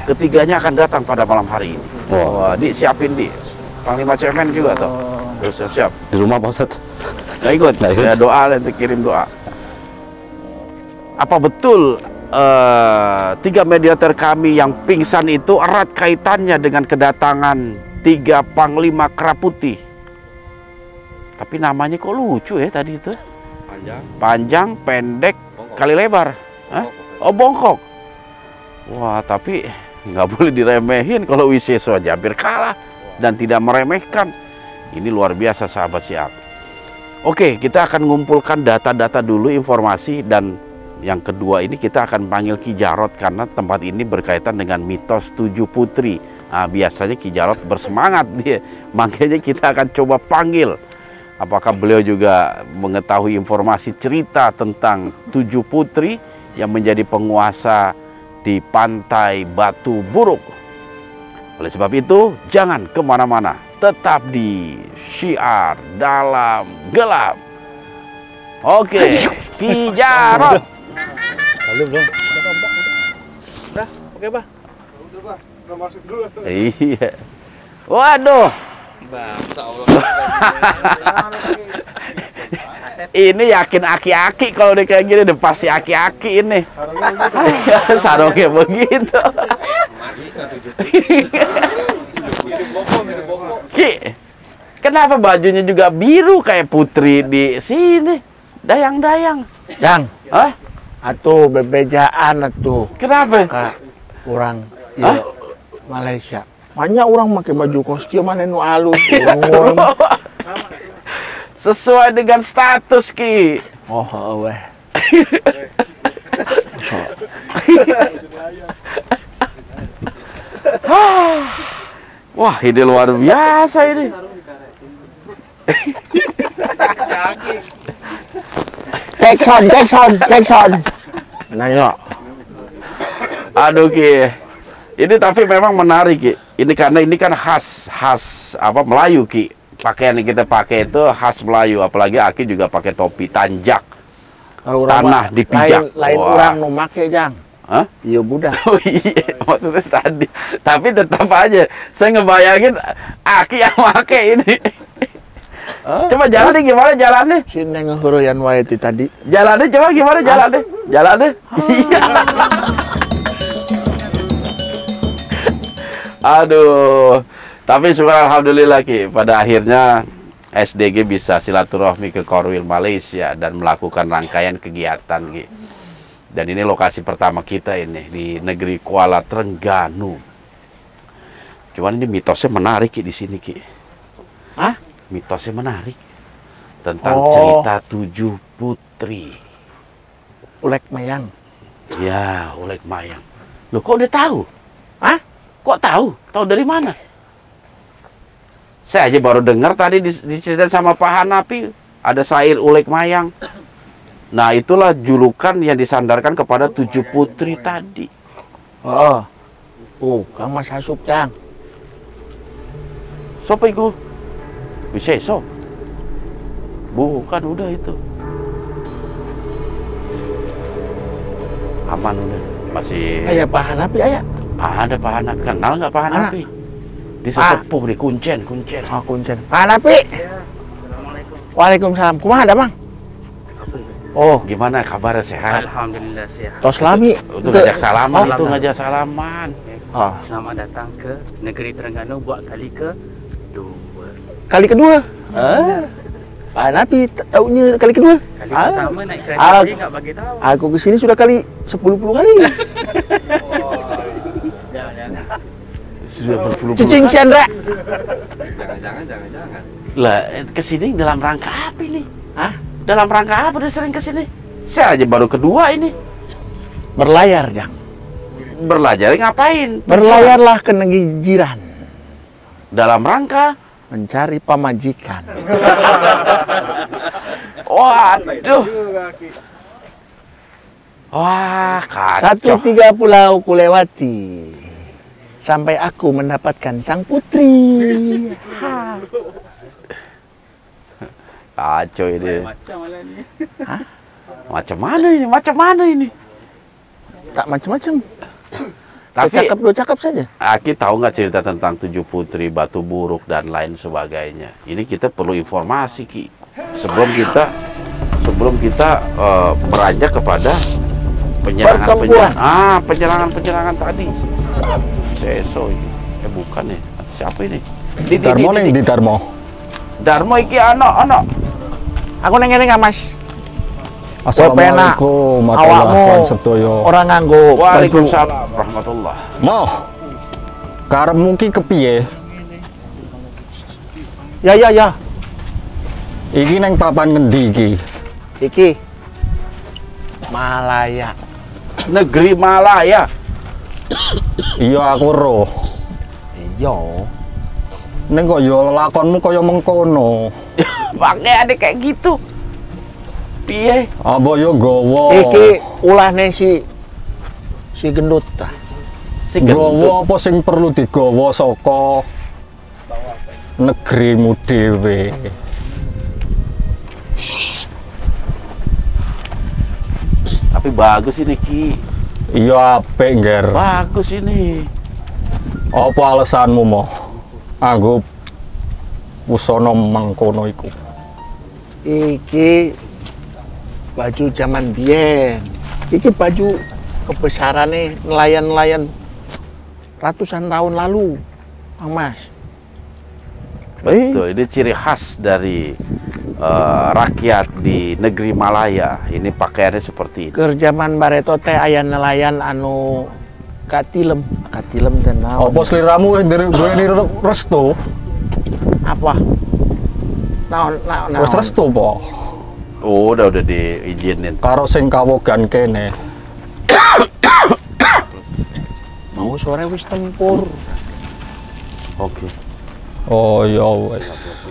ketiganya akan datang pada malam hari ini. Wah, disiapin di Panglima Cemen juga tuh. Siap-siap. Di rumah Pak Ustadz. Nggak ikut? Nggak ikut. Ya, doa, nanti kirim doa. Apa betul 3 mediator kami yang pingsan itu erat kaitannya dengan kedatangan 3 panglima kera putih? Tapi namanya kok lucu ya tadi itu? Panjang, pendek, kali lebar. Hah? Oh, bongkok. Wah, tapi nggak boleh diremehin kalau Wiseso aja hampir kalah dan tidak meremehkan. Ini luar biasa sahabat Syiar. Oke, kita akan mengumpulkan data-data dulu, informasi, dan yang kedua ini kita akan panggil Ki Jarot karena tempat ini berkaitan dengan mitos 7 putri. Nah, biasanya Ki Jarot bersemangat dia, makanya kita akan coba panggil. Apakah beliau juga mengetahui informasi cerita tentang 7 putri yang menjadi penguasa di pantai Batu Buruk. Oleh sebab itu, jangan kemana-mana. Tetap di Syiar Dalam Gelap. Oke, Ki Jarot. Belum. Udah, oke, Pak. Udah masuk dulu. Iya. Waduh. Ini yakin aki-aki kalau dia kayak gini, udah pasti aki-aki ini. Sarungnya begitu. Ki, kenapa bajunya juga biru kayak putri di sini? Dayang-dayang. Jang, Hah? atuh berbejaan atuh. Kenapa? Kurang ya, Malaysia. Banyak orang pakai baju kostum mana nu halus, orang Sesuai dengan status, Ki. Oh, weh. Wah, ini luar biasa ini. Jackson. Nanya. Aduh, Ki. Ini tapi memang menarik, Ki. Ini karena ini kan khas apa Melayu, Ki. Pakaian yang kita pakai itu khas Melayu, apalagi Aki juga pakai topi tanjak. Tanah dipijak. Lain orang nu make, Jang. Hah? Iya budak. Oh iya, maksudnya sandi. Tapi tetap aja, saya ngebayangin Aki yang pakai ini. Coba jalannya gimana jalannya? Sini ngeheureyan wae ti tadi. Jalannya coba gimana jalannya? Jalannya? Iya. Aduh. Tapi syukur alhamdulillah, Ki, pada akhirnya SDG bisa silaturahmi ke Korwil Malaysia dan melakukan rangkaian kegiatan, Ki. Dan ini lokasi pertama kita ini di negeri Kuala Trengganu. Cuman ini mitosnya menarik, Ki, di sini, Ki. Hah? Mitosnya menarik tentang cerita 7 putri. Ulek Mayang. Ya, Ulek Mayang. Loh, kok udah tahu? Hah? Kok tahu? Tahu dari mana? Saya aja baru dengar tadi diceritain sama Pak Hanapi, ada syair Ulek Mayang. Nah, itulah julukan yang disandarkan kepada 7 putri tadi. Oh. Kang Mas Hasup, Jang. Siapa itu? Wiseso? Bukan, udah itu. Aman udah. Masih Aya Pak Hanapi aya. Ada Pak Hanapi. Kenal nggak Pak Hanapi? Di sesepuh di Kuncen. Oh, Kuncen. Pak Hanapi. Waalaikumsalam. Kumaha ada, Mang? Oh, Gimana kabar, sehat? Alhamdulillah sehat. tos lami. Itu ngajak salaman, itu ngajak salaman. Oh, Selamat datang ke negeri Terengganu buat kali kedua. kali kedua. Pak Hanapi taunya kali kedua. Kali pertama naik kereta api nggak bagi tahu. Aku kesini sudah kali 10 kali. Sudah berpuluh-puluh. Cicing si Andra. Jangan. Lah, kesini dalam rangka apa ini? Hah? Dalam rangka apa udah sering kesini? Saya aja baru kedua ini. Berlayar, Jang. Belajar ngapain? Berlayarlah ke negeri jiran. Dalam rangka. Mencari pamajikan. Waduh. Wah, kacau. 1-3 pulau kulewati. Sampai aku mendapatkan sang putri. Kacau ini. Macam mana ni? Macam mana ini? Tak macam-macam. Tapi Secakap dua cakap saja. Aki tahu nggak cerita tentang 7 putri, Batu Buruk dan lain sebagainya. Ini kita perlu informasi, Ki. Sebelum kita beranjak kepada penyerangan tadi. Seso ini. Bukan ya. Siapa ini? Darmo nih di Darmo. Darmo iki anak. Aku nengene nggak, Mas? Assalamualaikum warahmatullahi wabarakatuh. Orang nganggo baju. Waalaikumsalam warahmatullah. Mo. Karepmu ki kepiye? Ya. Iki nang papan ngendi iki? Iki Malaya. Negeri Malaya. Iya aku roh. Iya. Ning kok ya lakonmu kaya mengkono. Pakai ada kayak gitu. Piye? Apa yo nggawa? Iki ulahne si gendut ta. Nggawa apa sing perlu digawa saka negerimu dhewe? Tapi bagus ini, Ki. Iya apik, Ngger. Bagus ini. Apa alasanmu mo? Anggo busana mangkono iku. Iki baju zaman biyen. Iki baju kebesarannya nelayan-nelayan ratusan tahun lalu, Kang Mas. Betul, ini ciri khas dari rakyat di negeri Malaya. Ini pakaiannya seperti itu. Kerjaman bareto teh aya nelayan anu katilem teh naon. Apa sliramu duweni restu? Apa? Naon. Wis restu po? Oh, udah diizinin. Karo sing kawogan kene. Mau sore wis tempur. Oke. Oh ya wis.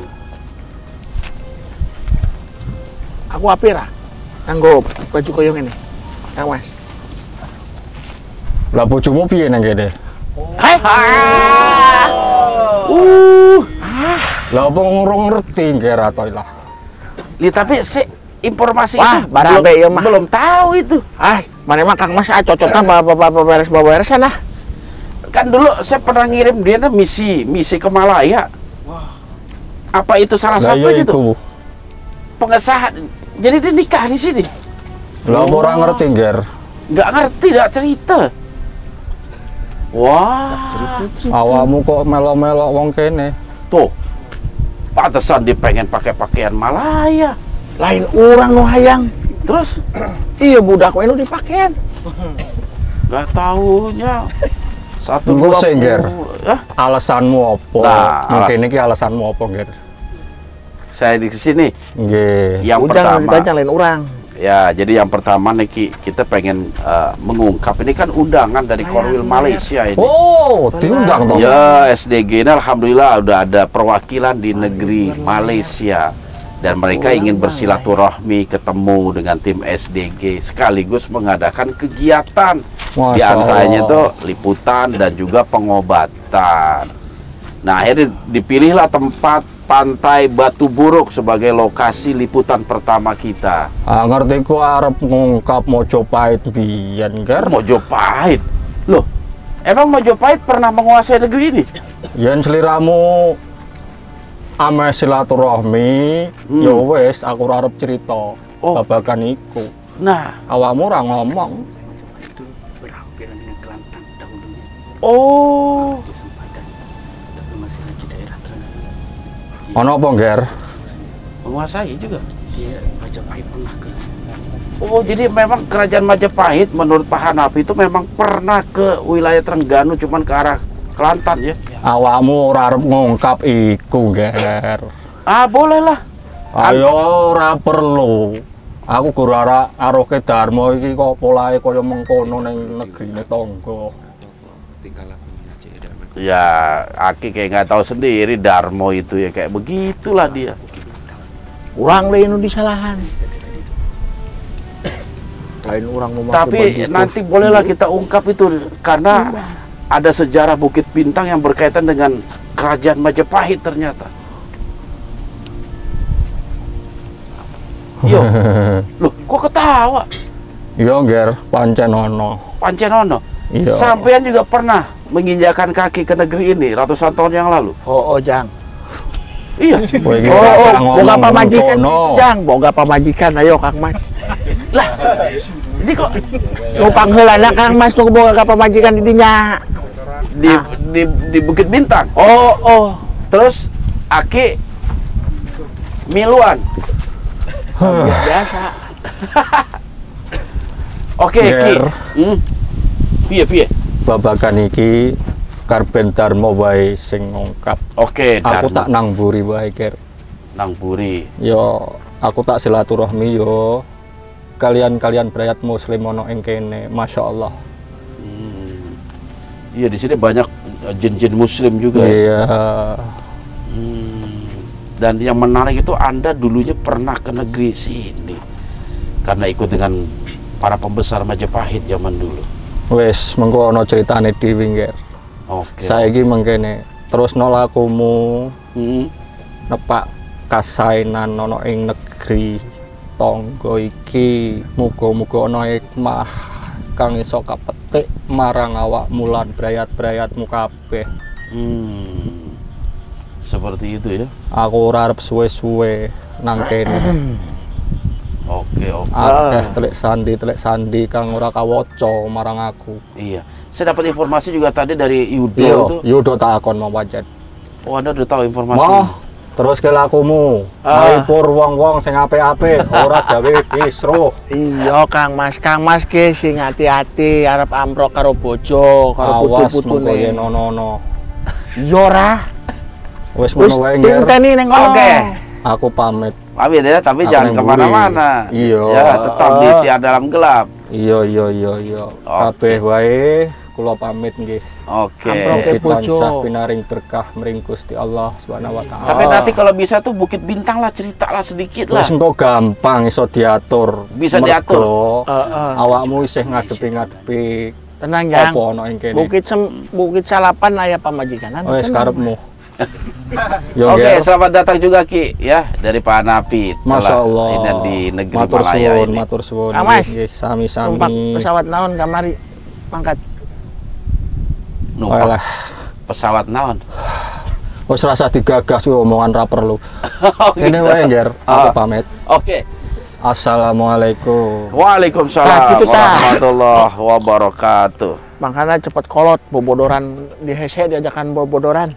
Aku apir ah. Nganggo baju koyo ngene. Kang Mas. Lah bojomu piye nang kene? Lah apa ngurung ngerti Ngger atau lah. Tapi informasi Wah, itu barabe ieu mah. belum tahu itu. Mana mah Kang Mas cocokna bawa sana. Kan dulu saya pernah ngirim dia misi ke Malaya. Apa itu salah Lah satu iya itu? iku. Pengesahan. Jadi dia nikah di sini. Lah apa ora ngerti Ngger? Nggak ngerti, nggak cerita. Wah. Awakmu kok melok-melok wong kene. Tuh. Pantesan dia pengen pakai pakaian Malaya. Lain orang nu hayang. Terus Iya budak we nu dipakean. nggak taunya satu Tunggu dua sih, Ngger. Hah? Alasanmu apa? Nah, Mungkin iki alasanmu apa Ngger? Saya di sini. Nggih. Yang Udah pertama. ditanya lain orang. Ya, jadi yang pertama nih kita pengen mengungkap ini kan undangan dari Korwil Malaysia ini. Oh, diundang toh. Ya, SDG ini alhamdulillah udah ada perwakilan di negeri Malaysia dan mereka ingin bersilaturahmi ketemu dengan tim SDG sekaligus mengadakan kegiatan. Di Masya antaranya Allah. itu liputan dan juga pengobatan. Nah, akhirnya dipilihlah tempat Pantai Batu Buruk sebagai lokasi liputan pertama kita. Ngerti ku arep ngungkap Mojopahit biyen, Ngger. Mojopahit. Loh, Emang Majapahit pernah menguasai negeri ini? Yen seliramu ame silaturahmi, ya wis aku ora arep cerita babagan iku. Nah, Awakmu ora ngomong. Itu berhampiran dengan Kelantan dahulunya. oh, Di sempadan. Tapi masih lagi daerah Terengganu. Ono apa, Ger? menguasai juga. Dia Majapahit pernah ke Oh, jadi memang kerajaan Majapahit menurut Pak Hanafi itu memang pernah ke wilayah Terengganu, cuman ke arah Kelantan ya? Awakmu ora arep ngungkap iku, Ger. Ah, boleh lah. Ayo ora perlu. Aku guru aroke Darmo iki kok polahe kaya mengkono ning negrine tangga. Ya, Aki kayak nggak tahu sendiri Darmo itu ya kayak begitulah dia. Urang lain disalahan. Lain orang mau Tapi nanti bolehlah kita ungkap itu karena ada sejarah Bukit Bintang yang berkaitan dengan kerajaan Majapahit ternyata. Yo, loh, kok ketawa? Iya, Ger, pancen ono. Pancenono. Iya. Sampean juga pernah menginjakan kaki ke negeri ini ratusan tahun yang lalu. Oh, Jang. Iya. Kowe iki ora salah ngomong. Boga pamajikan, kono. Jang, boga pamajikan, ayo Kang Mas. Lah, ini kok Numpang heulana Kang Mas tuh boga pamajikan di dinya. di Bukit Bintang. Oh. Terus Aki miluan. Biasa. Oke, Ki. Ger. Piye? Babagan iki Karben Darmo wae sing ngungkap. Oke, Aku Darmo. tak nang mburi wae, Ger. Nang Buri. Yo, aku tak silaturahmi yo. Kalian berayat muslim ono ing kene, Masya Allah. Iya, di sini banyak jin-jin muslim juga. Ya? Iya. Dan yang menarik itu Anda dulunya pernah ke negeri sini. Karena ikut dengan para pembesar Majapahit zaman dulu. Wes, mengko ono ceritane dhewe, Ger. Oke. Saiki mengkene terus lakumu nepak kasainan ono ing negeri tangga iki. Muga-muga ana hikmah kang iso kapetik marang awakmu lan brayat-brayatmu kabeh. Seperti itu ya. Aku ora arep suwe-suwe nang kene. Oke. Akeh telik sandi kang ora kawaca marang aku. Iya. Saya dapat informasi juga tadi dari Yudo Iya, itu. Yudo tak akon mau wajan. Oh, Anda udah tahu informasi. Mah, terus ke lakumu. Malipur wong-wong sing apik-apik, ora gawe kisruh. Iya Kang Mas ke sing hati-hati arep amrok karo bojo, karo Awas putu-putune. mengko yen ono-ono. Iya ora. Wis Wis ngono wae, Ger. tinteni ning ngono. Oke. Aku pamit. Pamit ya, tapi Aku jangan yang kemana-mana. buri. Iya. Ya, tetap di siar dalam gelap. Iya. Kabeh wae kula pamit nggih. Oke. Amproke Kita bojo. tansah pinaring berkah mring Gusti Allah Subhanahu wa taala. Tapi nanti kalau bisa tuh Bukit Bintang lah, ceritalah sedikit lah. Wis engko gampang iso diatur. Bisa diatur. Awakmu isih ngadepi-ngadepi Tenang Jang. apa ono ing kene. Bukit Salapan aya pamajikanan. Wis Tenang. karepmu. Yo, Oke, Ger. selamat datang juga Ki ya dari Pak Hanafi. Masya Allah. Ini di negeri Matur Malaya suwun, ini. matur suwun. Kang Mas, Nggih, Numpak sami-sami. pesawat naon kamari mangkat. Numpak Walah, pesawat naon. wis rasa digagas kuwi omongan ra perlu. Oh, Ini gitu. wae, Ger. Aku pamit. Oke. Assalamualaikum. Waalaikumsalam Nah, gitu, Kak. warahmatullahi wabarakatuh. Makanya cepet kolot bobodoran di hese diajakan bobodoran.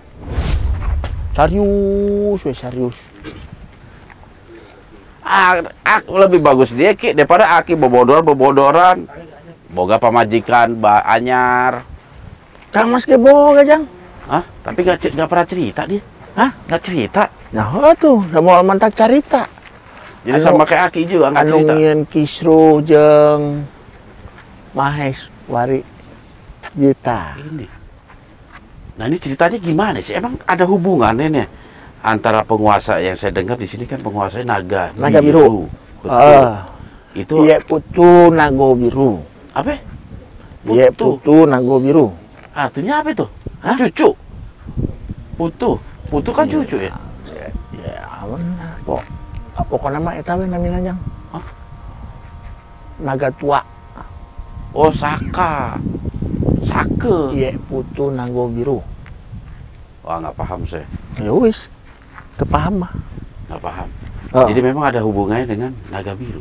Serius, wes serius. Lebih bagus dia Ki daripada Aki bobodoran. Boga pamajikan anyar. Kang Mas ke boga Jang. Hah? Tapi nggak pernah cerita dia. Hah? Nggak cerita. Nah, tuh, udah mau mantak cerita. Jadi Anu- sama kayak Aki juga nggak Anu cerita. ngieun Kisru jeung Mahes Wari Yita. Ini. Nah ini ceritanya gimana sih? Emang ada hubungannya nih antara penguasa yang saya dengar di sini kan penguasanya Naga biru. Betul. Itu Iya putu nago biru. apa? Iya putu nago biru. Artinya apa itu? Hah? Cucu. Putu kan cucu ya. Ya, awan. Pokoknya mah eta we namina Jang. Hah? Naga tua. Oh Saka. Sake. Iya putu nago biru. Wah, nggak paham saya. Ya wis, kepaham mah. Nggak paham. Oh. Jadi memang ada hubungannya dengan naga biru.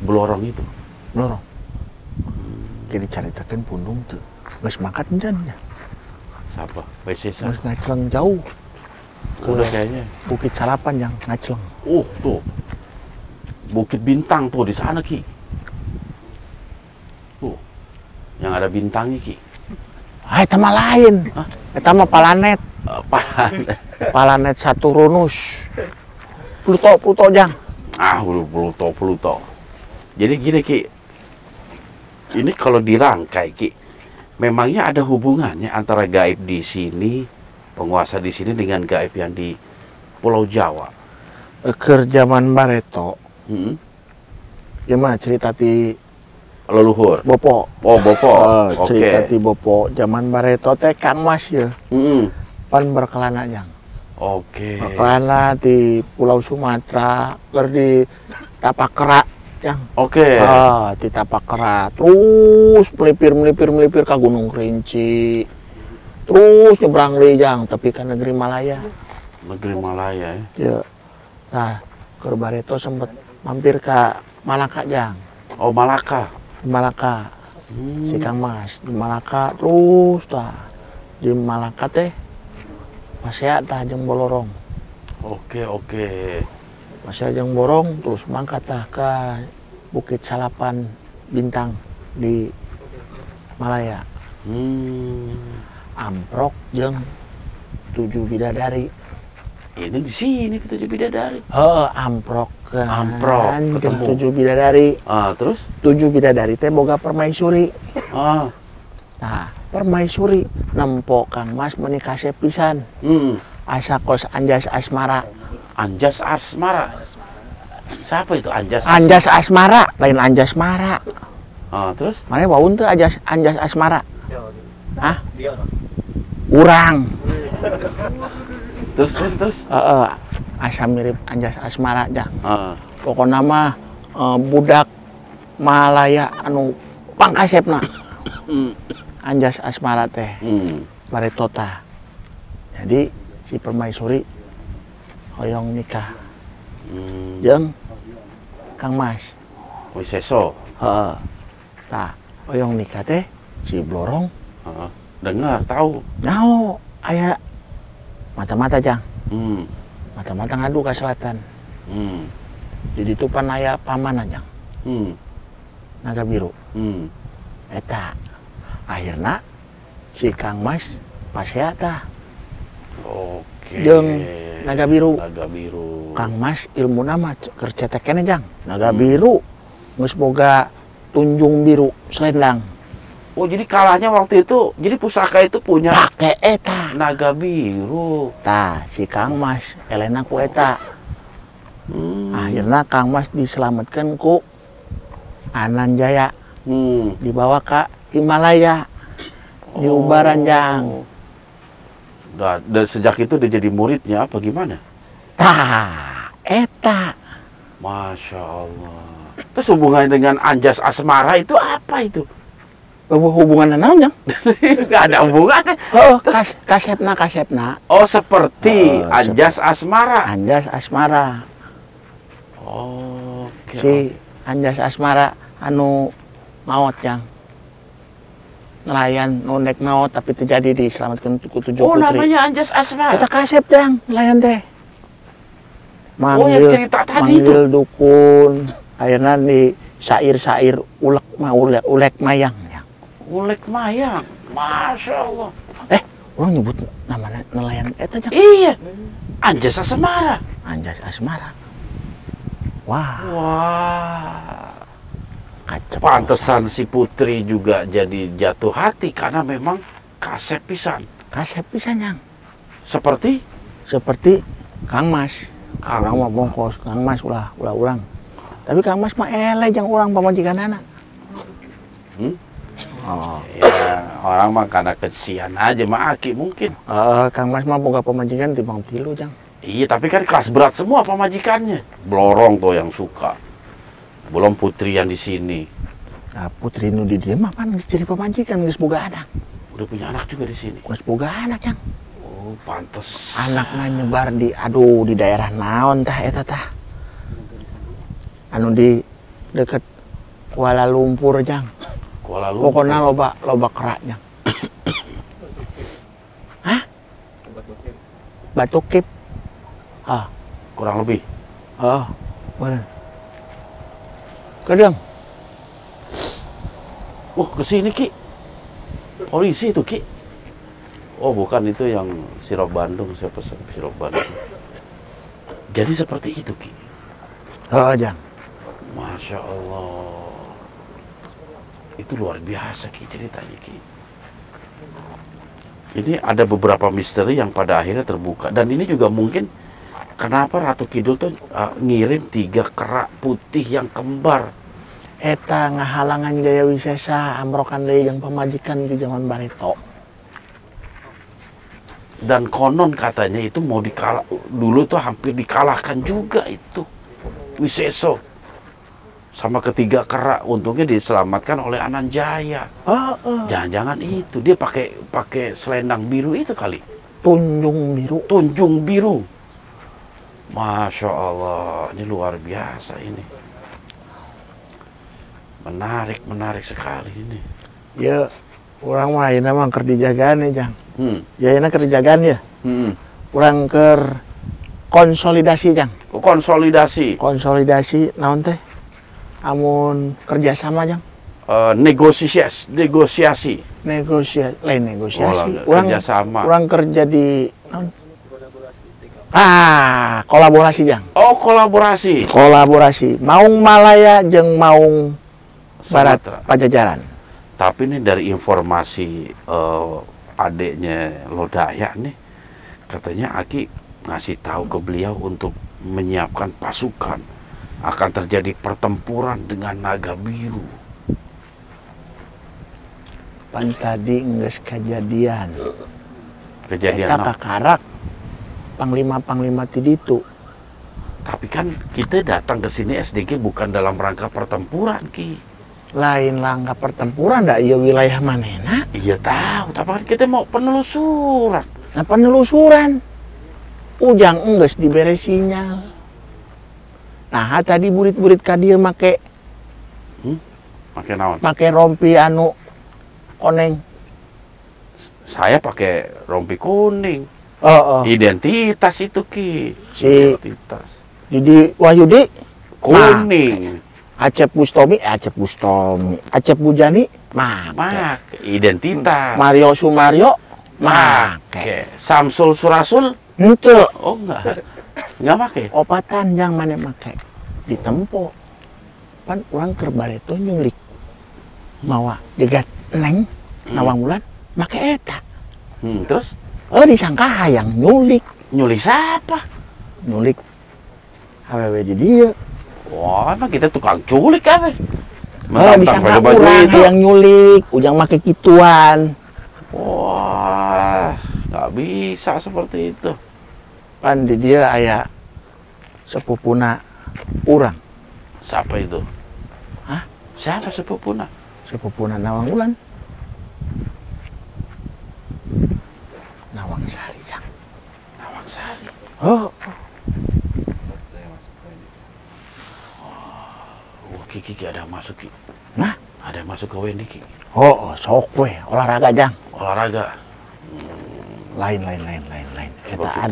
Blorong itu. Blorong. Jadi caritakeun pundung teu. Geus mangkat encannya. Siapa? Besesa. Geus ngacleng jauh. Udah kayaknya. Bukit Salapan yang ngacleng. Tuh. Bukit Bintang tuh di sana, Ki. Tuh. Yang ada bintangnya, Ki. Eta mah lain. Eta mah planet. Planet Saturnus. Pluto Jang. Pluto. Jadi gini, Ki. Ini kalau dirangkai, Ki, memangnya ada hubungannya antara gaib di sini, penguasa di sini dengan gaib yang di Pulau Jawa? Keur zaman Bareto. Gimana cerita ti leluhur? Bopo. Oh, Bopo. Cerita ti Bopo zaman Bareto teh Kang Mas ya. Pan berkelana Jang. Oke. Berkelana di Pulau Sumatera, keur di Tapakera Jang. Oke. Di Tapakera terus melipir ke Gunung Kerinci. Terus nyebrang deui Jang, tapi ke negeri Malaya. Negeri Malaya ya. Ya. Nah, keur Bareto sempet mampir ke Malaka Jang. Oh, Malaka. Di Malaka. Si Kang Mas di Malaka terus tah. Di Malaka teh masih tah jeung Bolorong. Oke. Masih jeung Borong terus mangkat tah ke Bukit Salapan Bintang di Malaya. Amprok jeung 7 bidadari. Ini di sini 7 bidadari. Amprok kan. Amprok ketemu 7 bidadari. Terus 7 bidadari teh boga permaisuri. Nah, permaisuri nempo Kang Mas menikah pisan. Asa kos Anjas Asmara. Anjas Asmara. Siapa itu Anjas? Anjas Asmara, lain Anjas Mara. Terus? Mana waun tuh Anjas Asmara? Hah? Urang. Terus? Asa mirip Anjas Asmara Jang. Pokoknya mah budak Malaya anu pangkasepna. Anjas Asmara teh. Baretota. Jadi si permaisuri hoyong nikah. Jeung Kang Mas. Wiseso. Tah, hoyong nikah teh si Blorong. Dengar, tahu. Nyaho aya mata-mata Jang. Hmm. Mata-mata ngadu ke selatan. Jadi itu pan aya paman Jang. Naga biru. Eta. Akhirna si Kang Mas pasea tah. Oke. Jeung naga biru. Naga biru. Kang Mas ilmu nama kercetek kene Jang. Naga biru. Geus boga tunjung biru selendang. Oh, jadi kalahnya waktu itu, jadi pusaka itu punya pake eta naga biru. Tah, si Kang Mas elena ku eta. Akhirnya Kang Mas diselamatkan ku Ananjaya. Dibawa ke Himalaya. Di Ubaran Jang. Dan sejak itu dia jadi muridnya apa gimana? Tah, eta. Masya Allah. Terus hubungannya dengan Anjas Asmara itu apa itu? Hubungan naon Jang? Nggak ada hubungannya. Kasepna. Oh, seperti Anjas Asmara. Anjas Asmara. Oh, si Anjas Asmara anu maot Jang. Nelayan nundek maot tapi terjadi diselamatkan ku 7 putri. Oh, namanya Anjas Asmara. Eta kasep Jang, nelayan teh. Yang cerita tadi manggil itu. Dukun. Akhirnya di syair-syair ulek mayang. Ulek mayang, Masya Allah. Orang nyebut namanya nelayan eta Jang. Iya, Anjas Asmara. Anjas Asmara. Wah. Kacep. Pantesan si putri juga jadi jatuh hati karena memang kasep pisan. Kasep pisan Jang. Seperti Kang Mas. Orang mah bongkos, Kang Mas ulah urang. Tapi Kang Mas mah eleh Jang urang pamajikanana. Ya, orang mah karena kesian aja mah aki mungkin. Kang Mas mah boga pamajikan timbang 3 Jang. Iya, tapi kan kelas berat semua pemajikannya. Blorong tuh yang suka. Belum putri yang di sini. Nah, putri nu di dia mah pan jadi pemajikan geus boga anak. Udah punya anak juga di sini. Geus boga anak, Jang. Oh, pantes. Anaknya nyebar di di daerah naon tah eta tah. Anu di deket Kuala Lumpur, Jang. Kuala Lumpur. Pokoknya loba keraknya. Hah? Batu Kip. Ah, Kurang lebih. oh, bener. Kadang. Oh, kesini Ki. Polisi itu Ki. Oh, bukan, itu yang sirop Bandung, saya pesan sirop Bandung. Jadi seperti itu Ki. Oh, Jang. Masya Allah. Itu luar biasa Ki ceritanya Ki. Ini ada beberapa misteri yang pada akhirnya terbuka. Dan ini juga mungkin kenapa Ratu Kidul tuh ngirim 3 kerak putih yang kembar. Eta ngahalangan Jaya Wisesa amrokan deui jeung pamajikan di zaman Barito. Dan konon katanya itu mau dulu tuh hampir dikalahkan juga itu Wiseso sama ketiga kerak. Untungnya diselamatkan oleh Ananjaya. Jangan-jangan itu dia pakai selendang biru itu kali. Tunjung biru. Tunjung biru. Masya Allah, ini luar biasa ini. Menarik sekali ini. Ya, orang mah ayeuna mah keur dijagaan nih, Jang. Ya ayeuna keur dijagaan ya. Urang keur konsolidasi, Jang. Konsolidasi. Konsolidasi naon teh? Amun kerjasama, Jang. Negosiasi. Lain negosiasi. Urang kerjasama. Urang kerja di naon? Kolaborasi, Jang. Oh, kolaborasi. Kolaborasi. Maung Malaya jeung Maung Barat Pajajaran. Tapi ini dari informasi adiknya Lodaya nih, katanya Aki ngasih tahu ke beliau untuk menyiapkan pasukan. Akan terjadi pertempuran dengan naga biru. Pan tadi geus kejadian. Kejadian Eta kakarak panglima-panglima ti ditu. Tapi kan kita datang ke sini SDG bukan dalam rangka pertempuran, Ki. Lain langkah pertempuran dah iya wilayah manena. Iya tahu, tapi kan kita mau penelusuran. Nah, penelusuran ujang enggeus dibere sinyal. Nah, tadi burit-burit ka dieu make naon? Make rompi anu koneng. Saya pakai rompi kuning. Identitas itu Ki. Identitas. Didi Wahyudi kuning. Acep Bustomi, Acep Bujani, identitas. Mario Sumario, make. Samsul Surasul, henteu. Oh enggak make. Opatan yang mana make ditempo. Pan urang keur bareto nyulik. Mawa jegat neng nawang bulan make eta. Terus? Disangka hayang nyulik. Nyulik siapa? Nyulik awewe di dia. Wah, emang kita tukang culik apa? Disangka urang yang nyulik, ujang make kituan. Wah, nggak bisa seperti itu. Pan di dia aya sepupuna urang. Siapa itu? Hah? Siapa sepupuna? Sepupuna Nawang Wulan. Nawang Sari, Jang. Nawang Sari. Ki ada masuk Ki. Nah, ada masuk ke WNI Ki. Sok we olahraga, Jang. Olahraga. Lain. Kita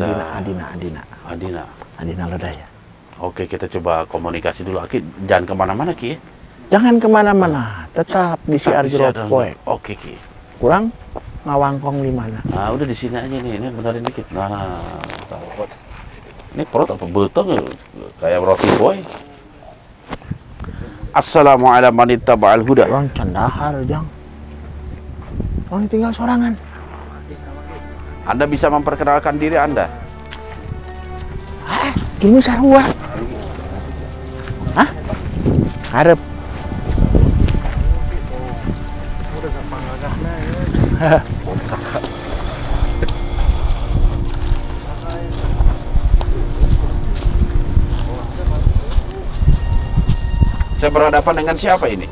Adina Lodaya. Oke, kita coba komunikasi dulu Ki. Jangan kemana-mana Ki. Jangan kemana-mana, tetap di Siar Jero Poe. Oke Ki. Kurang ngawangkong di mana? Nah, udah di sini aja nih. Ini benerin dikit. Nah, ini perut apa beteng kayak roti boy. Assalamualaikum warahmatullahi wabarakatuh. Orang candahar, Jang. Orang tinggal sorangan. Anda bisa memperkenalkan diri Anda? Ini sarua. Hah? Harap. Saya berhadapan dengan siapa ini?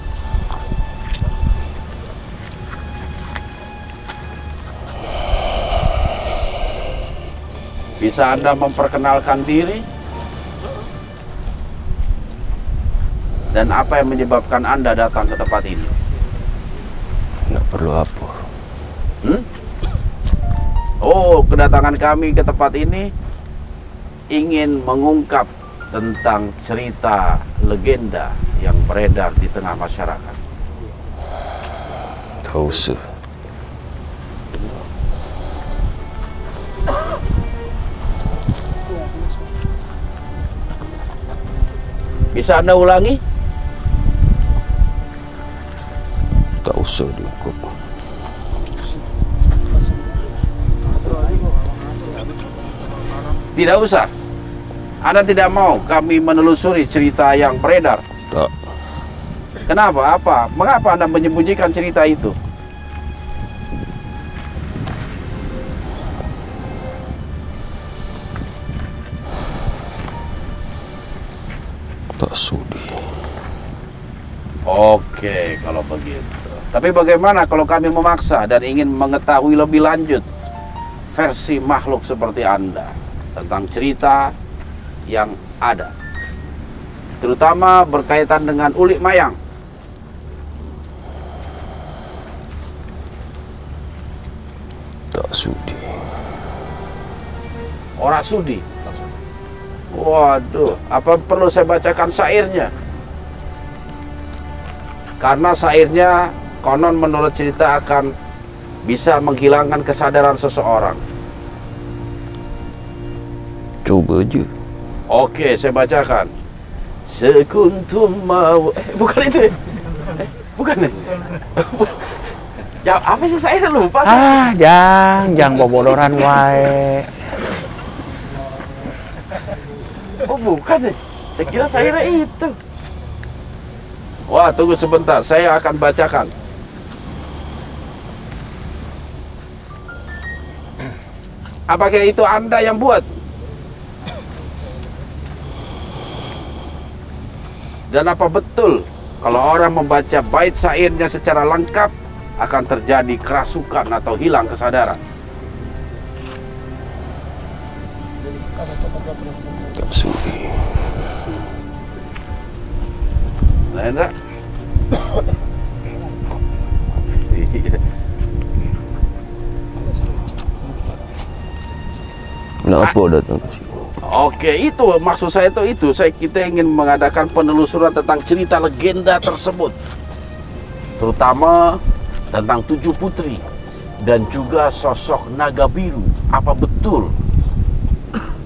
Bisa Anda memperkenalkan diri? Dan apa yang menyebabkan Anda datang ke tempat ini? Nggak perlu apa. Oh, kedatangan kami ke tempat ini ingin mengungkap tentang cerita legenda yang beredar di tengah masyarakat. Tak usah. Bisa Anda ulangi? Tak usah diungkap. Tidak usah. Anda tidak mau kami menelusuri cerita yang beredar? Tak. Kenapa? Apa? Mengapa Anda menyembunyikan cerita itu? Tak sudi. Oke, kalau begitu. Tapi bagaimana kalau kami memaksa dan ingin mengetahui lebih lanjut versi makhluk seperti Anda tentang cerita yang ada, terutama berkaitan dengan ulik mayang? Tak sudi. Ora sudi. Waduh, apa perlu saya bacakan syairnya? Karena syairnya konon menurut cerita akan bisa menghilangkan kesadaran seseorang. Coba aja. Oke, saya bacakan. Sekuntum mau... bukan itu ya? Bukan ya? Ya, apa sih saya lupa? Jang boboloran wae. Oh, bukan ya? Saya kira syairnya itu. Wah, tunggu sebentar. Saya akan bacakan. Apakah itu Anda yang buat? Dan apa betul kalau orang membaca bait syairnya secara lengkap akan terjadi kerasukan atau hilang kesadaran? Tak sudi. Hendra? Kenapa datang ke sini? Oke, itu maksud saya itu kita ingin mengadakan penelusuran tentang cerita legenda tersebut, terutama tentang 7 putri dan juga sosok naga biru. Apa betul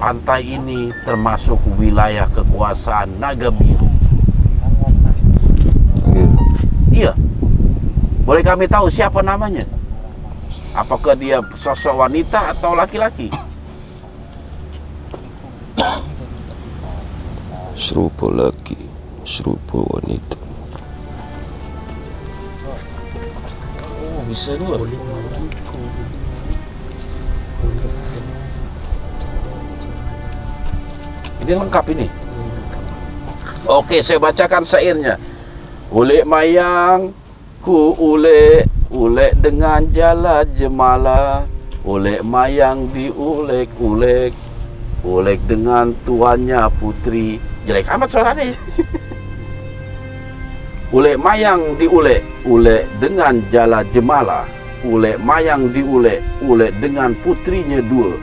pantai ini termasuk wilayah kekuasaan naga biru? Iya. Boleh kami tahu siapa namanya? Apakah dia sosok wanita atau laki-laki? Serupa laki, serupa wanita. Oh, bisa dua. Ini lengkap ini. Oke, saya bacakan syairnya. Ulik mayang ku ulek dengan jala jemala. Ulik mayang diulek-ulek, ulek dengan tuannya putri. Jelek amat suaranya. Ulek mayang diulek, ulek dengan jala jemala. Ulek mayang diulek, ulek dengan putrinya 2.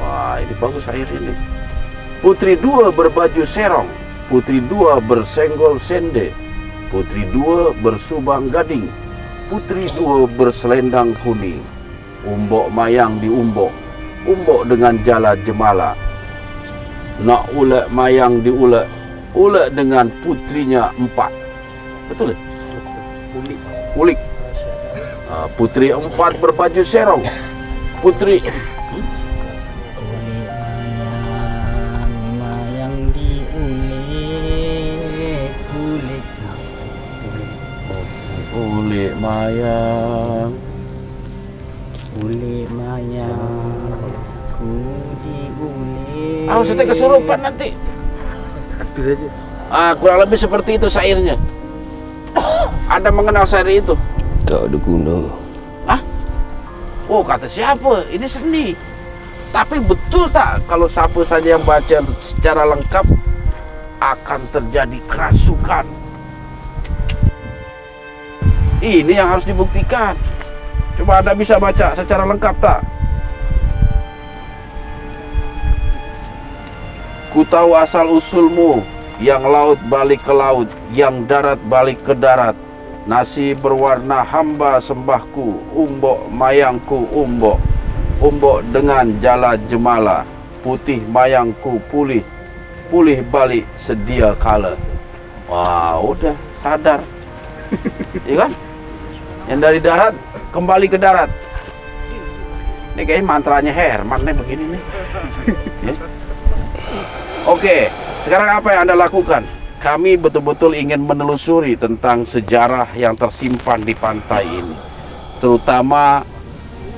Wah, ini bagus air ini. Putri 2 berbaju serong, putri 2 bersenggol sende, putri 2 bersubang gading, putri 2 berselendang kuning. Umbok mayang diumbok, umbok dengan jala jemala. Nak ulek mayang diulek, ulek dengan putrinya 4. Betul ya? Ulik. Putri 4 berbaju serong. Putri mayang diulek, ulik mayang, ulik mayang ku diulek. Maksudnya kesurupan nanti. Itu saja. Kurang lebih seperti itu syairnya. Anda mengenal syair itu? Tak ada guna. Oh, kata siapa? Ini seni. Tapi betul tak kalau siapa saja yang baca secara lengkap akan terjadi kerasukan? Ini yang harus dibuktikan. Coba Anda bisa baca secara lengkap tak? Ku tahu asal usulmu, yang laut balik ke laut, yang darat balik ke darat. Nasi berwarna hamba sembahku, umbok mayangku umbok. Umbok dengan jala jemala, putih mayangku pulih, pulih balik sedia kala. Wah, udah sadar. Iya kan? Yang dari darat kembali ke darat. Ini kayaknya mantranya Herman nih begini nih. Ya. Oke, sekarang apa yang Anda lakukan? Kami betul-betul ingin menelusuri tentang sejarah yang tersimpan di pantai ini, terutama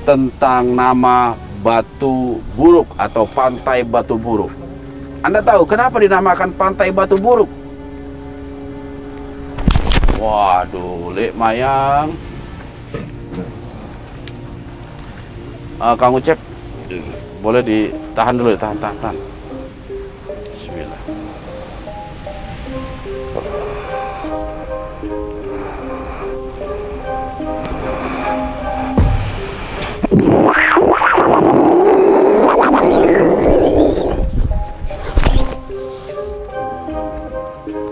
tentang nama Batu Buruk atau Pantai Batu Buruk. Anda tahu kenapa dinamakan Pantai Batu Buruk? Waduh, Lek Mayang. Kang Ucep, boleh ditahan dulu, tahan. Bismillah.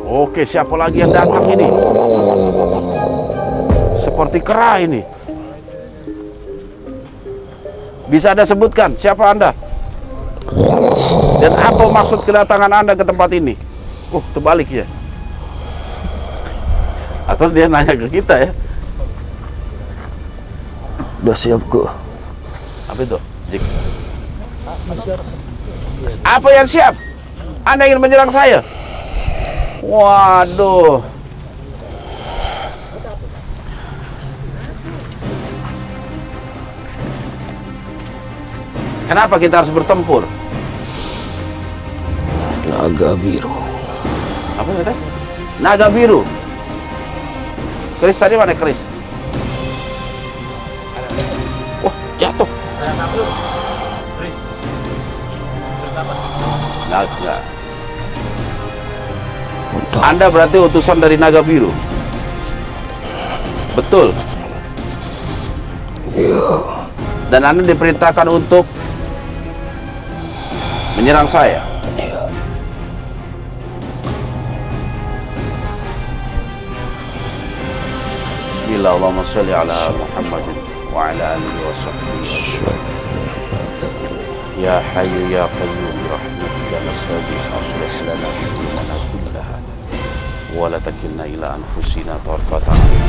Oke, siapa lagi yang datang ini? Seperti kera ini. Bisa Anda sebutkan siapa Anda? Dan apa maksud kedatangan Anda ke tempat ini? Terbalik ya. Atau dia nanya ke kita ya? Udah siap kok. Apa itu? Apa yang siap? Anda ingin menyerang saya? Waduh. Kenapa kita harus bertempur? Naga biru. Apa itu? Naga biru. Keris tadi mana keris? Wah, jatuh. Naga. Anda berarti utusan dari Naga Biru? Betul? Iya. Dan Anda diperintahkan untuk menyerang saya? Iya. Bismillah, Allahumma sholli ala Muhammadin wa ala alihi wa sahbihi. Ya Hayyu ya Qayyum birahmatika nastaghith aslih lana umurana kullaha wa la takilna ila anfusina tarfata 'ain.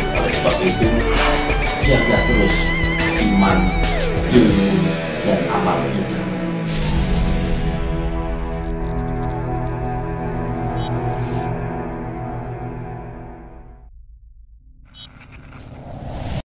Oleh sebab itu, jaga terus iman, ilmu, dan amal kita.